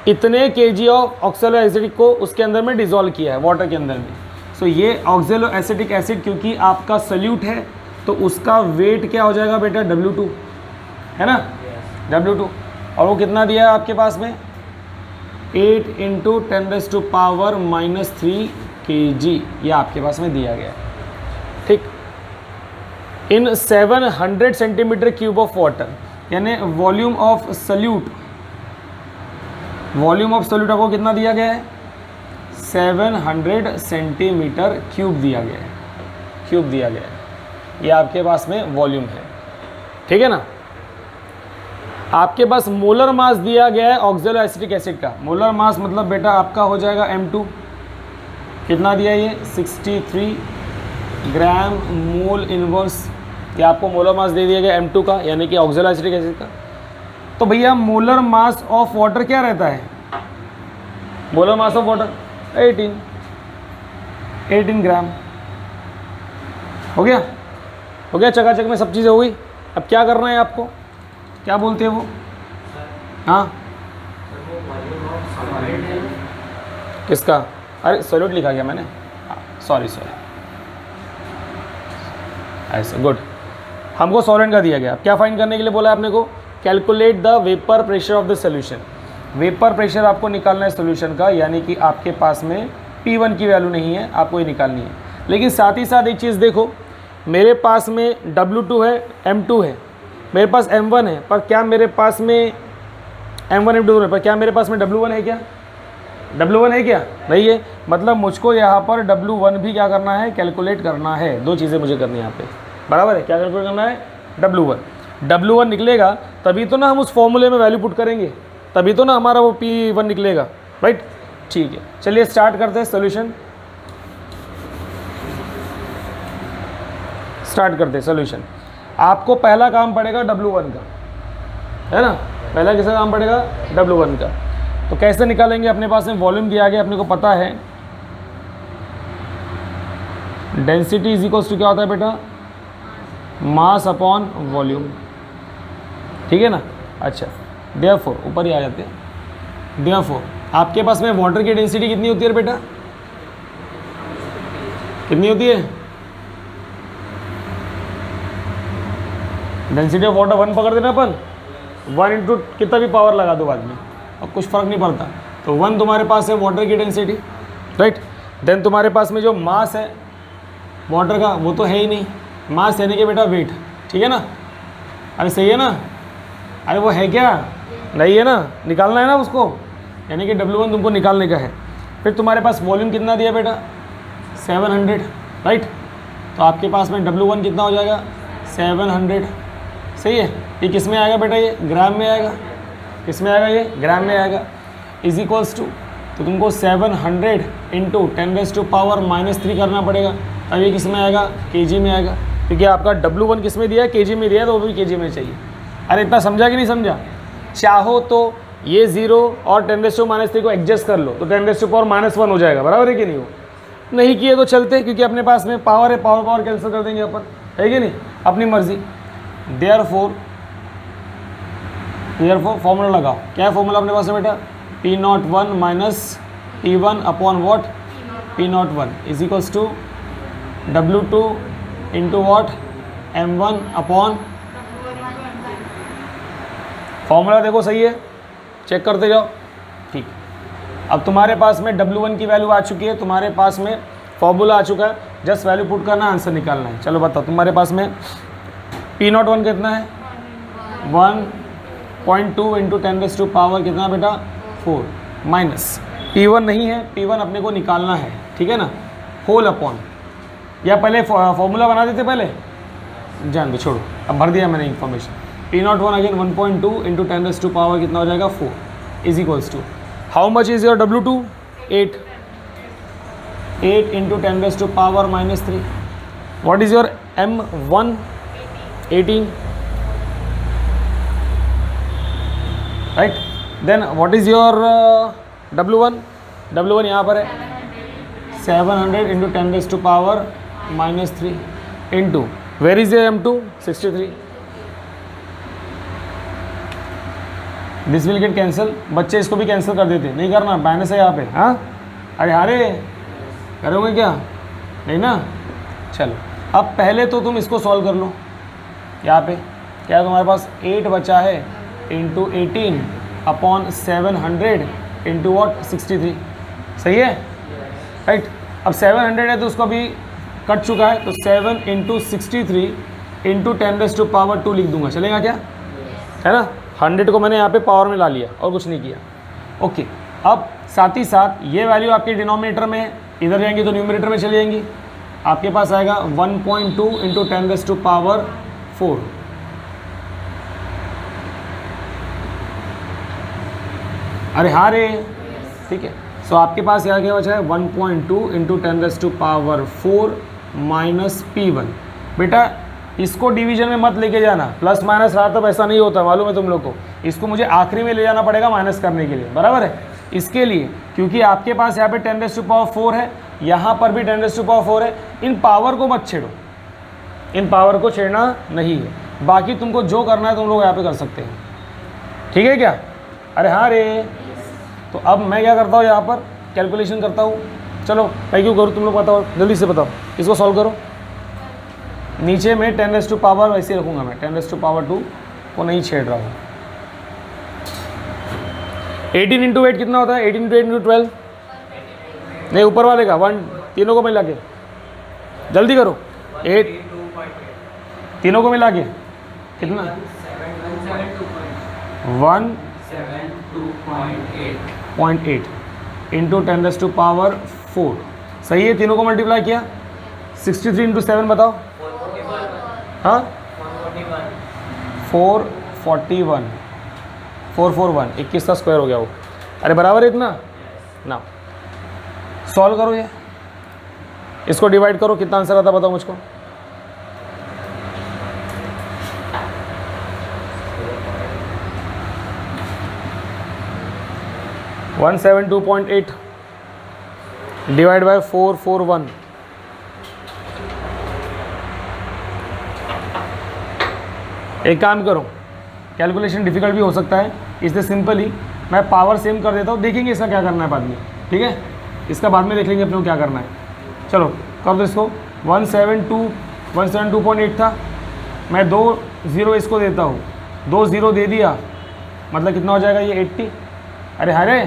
इतने kg ऑफ ऑक्जेलो एसिडिक को उसके अंदर में डिज़ोल्व किया है वाटर के अंदर में। सो ये ऑक्जेलो एसिटिक एसिड क्योंकि आपका सोल्यूट है, तो उसका वेट क्या हो जाएगा बेटा, W2, है ना, W2। और वो कितना दिया है आपके पास में, 8 इंटू 10⁻³ kg, ये आपके पास में दिया गया है, ठीक। इन 700 सेंटीमीटर क्यूब ऑफ वाटर, यानी volume of solute, volume of solute आपको कितना दिया गया है, 700 सेंटीमीटर क्यूब दिया गया है, क्यूब दिया गया है, ये आपके पास में वॉल्यूम है, ठीक है ना। आपके पास मोलर मास दिया गया है ऑक्जेलो एसिटिक एसिड का। मोलर मास मतलब बेटा आपका हो जाएगा M2, कितना दिया ये, 63 ग्राम मोल इनवर्स, ये आपको मोलर मास दे दिया गया M2 का, यानी कि ऑक्जेलो एसिटिक एसिड का। तो भैया मोलर मास ऑफ वाटर क्या रहता है, मोलर मास ऑफ वाटर 18 ग्राम। हो गया, हो गया, चकाचक में सब चीज़ें हो गई। अब क्या करना है आपको, क्या बोलते हैं वो, हाँ किसका, अरे सोल्यूट लिखा गया मैंने, सॉरी ऐसा, गुड। हमको सॉल्वेंट का दिया गया, क्या फाइंड करने के लिए बोला है आपने को, calculate the vapour pressure of the solution. Vapour pressure आपको निकालना है सोल्यूशन का, यानी कि आपके पास में P1 की वैल्यू नहीं है, आपको ये निकालनी है। लेकिन साथ ही साथ एक चीज़ देखो, मेरे पास में W2 है, M2 है, मेरे पास M1 है, पर क्या मेरे पास में M1 M2 है, पर क्या मेरे पास में W1 है, क्या W1 है, क्या नहीं है। मतलब मुझको यहाँ पर W1 भी क्या करना है, कैलकुलेट करना है। दो चीज़ें मुझे करनी है यहाँ पे, बराबर है, क्या कैलकुलेट करना है, W1 निकलेगा तभी तो ना हम उस फॉर्मूले में वैल्यू पुट करेंगे, तभी तो ना हमारा वो P1 निकलेगा, राइट। ठीक है, चलिए स्टार्ट करते हैं, सोल्यूशन स्टार्ट करते हैं। सोल्यूशन, आपको पहला काम पड़ेगा W1 का, है ना, पहला किसका काम पड़ेगा, W1 का। तो कैसे निकालेंगे, अपने पास में वॉल्यूम दिया गया, अपने को पता है डेंसिटी इज इक्वल्स टू क्या होता है बेटा, मास अपॉन वॉल्यूम, ठीक है ना। अच्छा, देयरफॉर ऊपर ही आ जाते हैं, देयरफॉर आपके पास में वाटर की डेंसिटी कितनी होती है बेटा, कितनी होती है, डेंसिटी ऑफ वाटर 1 पकड़ देना अपन, 1 इंटू कितना भी पावर लगा दो बाद में, अब कुछ फ़र्क नहीं पड़ता। तो 1 तुम्हारे पास है वाटर की डेंसिटी, राइट। देन तुम्हारे पास में जो मास है वाटर का वो तो है ही नहीं, मास यानी कि बेटा वेट, ठीक है ना। अरे सही है ना, अरे वो है क्या, नहीं है ना, निकालना है ना उसको, यानी कि W1 तुमको निकालने का है। फिर तुम्हारे पास वॉल्यूम कितना दिया बेटा 700, राइट। तो आपके पास में W1 कितना हो जाएगा 700, सही है। ये किस में आएगा बेटा, ये ग्राम में आएगा, किस में आएगा, ये ग्राम में आएगा। इज इक्वल्स टू, तो तुमको 700 इंटू 10⁻³ करना पड़ेगा। अब ये किस में आएगा, kg में आएगा, क्योंकि आपका W1 किस में दिया है, kg में दिया है, तो वो भी kg में चाहिए। अरे इतना समझा कि नहीं समझा? चाहो तो ये 0 और 10⁻³ को एडजस्ट कर लो, तो 10⁻⁻1 हो जाएगा, बराबर है कि नहीं? हो नहीं किए तो चलते, क्योंकि अपने पास में पावर है, पावर कैंसिल कर देंगे अपन, है कि नहीं, अपनी मर्जी। देयरफॉर फॉर्मूला लगाओ, क्या है फॉर्मूला अपने पास है बेटा, P01 minus P1 upon what, P01 is equals to W2 into what, M1 upon, formula देखो सही है, चेक करते जाओ, ठीक। अब तुम्हारे पास में W1 की वैल्यू आ चुकी है, तुम्हारे पास में फॉर्मूला आ चुका है, जस्ट वैल्यू पुट करना, आंसर निकालना है। चलो बताओ, तुम्हारे पास में P01 कितना है, 1.2 इंटू 10⁻⁴ कितना बेटा 4, माइनस P1 नहीं है, P1 अपने को निकालना है, ठीक है ना, होल अपॉन, या पहले फॉर्मूला बना देते, पहले जान दो, छोड़ो, अब भर दिया मैंने इन्फॉर्मेशन। P01 अगेन 1.2 इंटू 10⁻⁴ कितना हो जाएगा 4, is equals to how much is your W2, 8 into 10⁻⁻³ what is your M1, 18, right. Then what is your W1 यहाँ पर है 700 into 10⁻⁻³ into where is your M2, 63। This will get cancel, बच्चे इसको भी cancel कर देते, नहीं करना, माइनस है यहाँ पे, हाँ। अरे हारे करोगे क्या, नहीं ना। चलो अब पहले तो तुम इसको सॉल्व कर लो, यहाँ पे क्या है तुम्हारे पास, 8 बचा है इंटू 18 अपॉन 700 इंटू वॉट 63, सही है, राइट। अब 700 है तो उसको अभी कट चुका है, तो 7 इंटू 63 इंटू 10⁻² लिख दूंगा, चलेगा क्या, है ना। 100 को मैंने यहाँ पे पावर में ला लिया और कुछ नहीं किया, ओके। अब साथ ही साथ ये वैल्यू आपके डिनोमिनेटर में है, इधर जाएंगी तो न्यूमरेटर में चली जाएंगी, आपके पास आएगा 1.2 इंटू 10⁻⁴। अरे हाँ रे, ठीक है। सो आपके पास यहाँ क्या बचा है 1.2 इंटू 10⁻⁴ माइनस P1। बेटा इसको डिवीजन में मत लेके जाना, प्लस माइनस रहा तब ऐसा नहीं होता, मालूम है तुम लोग को। इसको मुझे आखिरी में ले जाना पड़ेगा माइनस करने के लिए, बराबर है। इसके लिए क्योंकि आपके पास यहाँ पे 10⁻⁴ है, यहाँ पर भी 10⁻⁴ है, इन पावर को मत छेड़ो, इन पावर को छेड़ना नहीं है। बाकी तुमको जो करना है तुम लोग यहाँ पे कर सकते हैं, ठीक है क्या। अरे हाँ रे, तो अब मैं क्या करता हूँ, यहाँ पर कैलकुलेशन करता हूँ। चलो मैं क्यों करूँ, तुम लोग बताओ, जल्दी से बताओ, इसको सॉल्व करो। नीचे में 10⁻⁻ वैसे रखूँगा मैं, 10⁻² को नहीं छेड़ रहा हूँ। 18 इंटू 8 कितना होता है, 18 इंटू 8 इंटू 12, नहीं ऊपर वाले का 1, तीनों को मिला के जल्दी करो, 8 तीनों को मिला के कितना 172.8 इंटू 10⁻⁴, सही है। तीनों को मल्टीप्लाई किया, 63 इंटू 7 बताओ, हाँ 441, 21 का स्क्वायर हो गया वो। अरे बराबर है इतना ना। सॉल्व करो, ये इसको डिवाइड करो, कितना आंसर आता बताओ मुझको। वन 172.8 डिवाइड बाय 441, एक काम करो, कैलकुलेशन डिफिकल्ट भी हो सकता है, इससे सिंपल ही मैं पावर सेम कर देता हूँ, देखेंगे इसका क्या करना है बाद में, ठीक है। इसका बाद में देख लेंगे अपने को क्या करना है। चलो कर दो इसको, 172.8 था, मैं 2 0 इसको देता हूँ, 2 0 दे दिया, मतलब कितना हो जाएगा ये 80। अरे हरे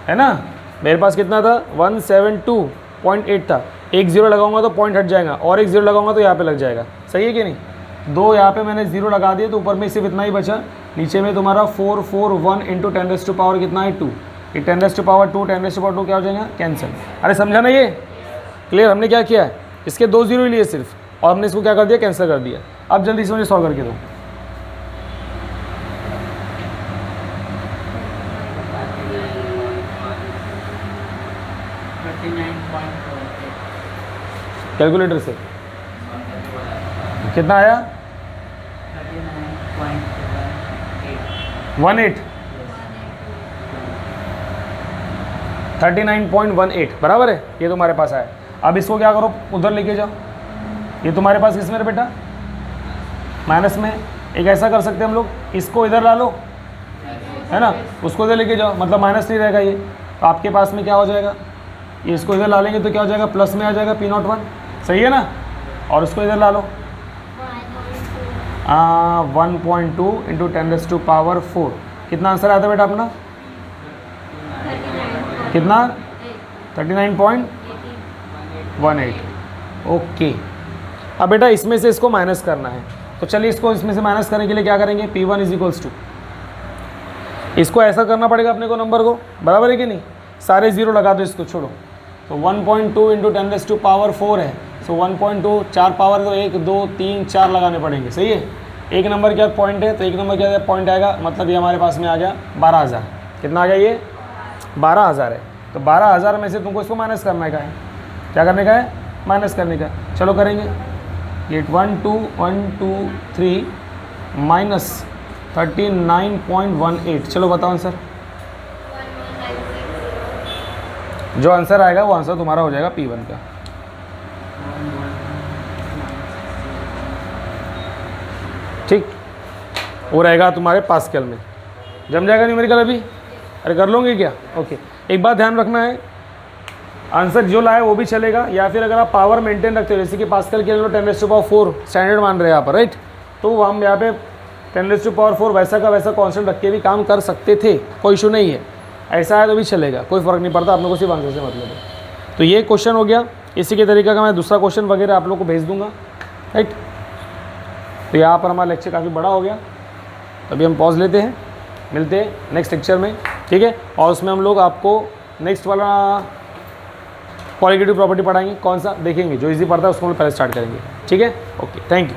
है ना, मेरे पास कितना था 172.8 था, 1 0 लगाऊंगा तो पॉइंट हट जाएगा, और 1 0 लगाऊंगा तो यहाँ पे लग जाएगा, सही है कि नहीं। 2 यहाँ पे मैंने 0 लगा दिए तो ऊपर में सिर्फ इतना ही बचा, नीचे में तुम्हारा 4 4 1 इंटू 10⁻² कितना है 2, ये 10⁻², 10⁻² क्या हो जाएगा कैंसिल। अरे समझा ना ये क्लियर, हमने क्या किया है इसके 2 0 ही लिए सिर्फ, और हमने इसको क्या कर दिया कैंसिल कर दिया। अब जल्दी से मुझे सॉल्व करके दो। कैलकुलेटर से कितना आया 39.18 बराबर है, ये तुम्हारे पास आया। अब इसको क्या करो उधर लेके जाओ, ये तुम्हारे पास किस में है बेटा माइनस में। एक ऐसा कर सकते हैं हम लोग, इसको इधर ला लो है ना, उसको इधर लेके जाओ, मतलब माइनस नहीं रहेगा ये, तो आपके पास में क्या हो जाएगा, ये इसको इधर ला लेंगे तो क्या हो जाएगा प्लस में आ जाएगा P01, सही है ना। और उसको इधर ला लो 1.2 इंटू 10⁻⁴, कितना आंसर आता है बेटा अपना, कितना 39.18। ओके, अब बेटा इसमें से इसको माइनस करना है, तो चलिए इसको इसमें से माइनस करने के लिए क्या करेंगे, P1 = इसको ऐसा करना पड़ेगा अपने को नंबर को, बराबर है कि नहीं, सारे 0 लगा दो, इसको छोड़ो, तो 1.2 इंटू 10⁻⁴ है, सो 1.2 4 पावर तो 1 2 3 4 लगाने पड़ेंगे, सही है। एक नंबर क्या पॉइंट है, तो एक नंबर क्या पॉइंट आएगा, मतलब ये हमारे पास में आ गया 12,000, कितना आ गया ये 12,000 है। तो 12,000 में से तुमको इसको माइनस करने का है, क्या करने का है माइनस करने का, चलो करेंगे। ये 1 2 1 2 3 माइनस 39.18, चलो बताओ आंसर। जो आंसर आएगा वो आंसर तुम्हारा हो जाएगा P1 का। ठीक, वो रहेगा तुम्हारे पास्कल में, जम जाएगा न्यूमेरिकल अभी, अरे कर लोगे क्या, ओके। एक बात ध्यान रखना है, आंसर जो लाए वो भी चलेगा, या फिर अगर आप पावर मेंटेन रखते हो, जैसे कि पास्कल के लिए 10⁻⁴ स्टैंडर्ड मान रहे हैं यहाँ पर, राइट, तो हम यहाँ पे 10⁻⁴ वैसा का वैसा कांस्टेंट रख के भी काम कर सकते थे, कोई इशू नहीं है, ऐसा है तो भी चलेगा, कोई फ़र्क नहीं पड़ता, आप लोगों को सिर्फ आंसर से मतलब है। तो ये क्वेश्चन हो गया, इसी के तरीके का मैं दूसरा क्वेश्चन वगैरह आप लोग को भेज दूंगा, राइट। तो यहाँ पर हमारा लेक्चर काफ़ी बड़ा हो गया, तो अभी हम पॉज लेते हैं, मिलते हैं नेक्स्ट लेक्चर में, ठीक है। और उसमें हम लोग आपको नेक्स्ट वाला क्वालिटेटिव प्रॉपर्टी पढ़ाएंगे, कौन सा देखेंगे, जो इजी पड़ता है उसको हम लोग पहले स्टार्ट करेंगे, ठीक है। Okay, thank you.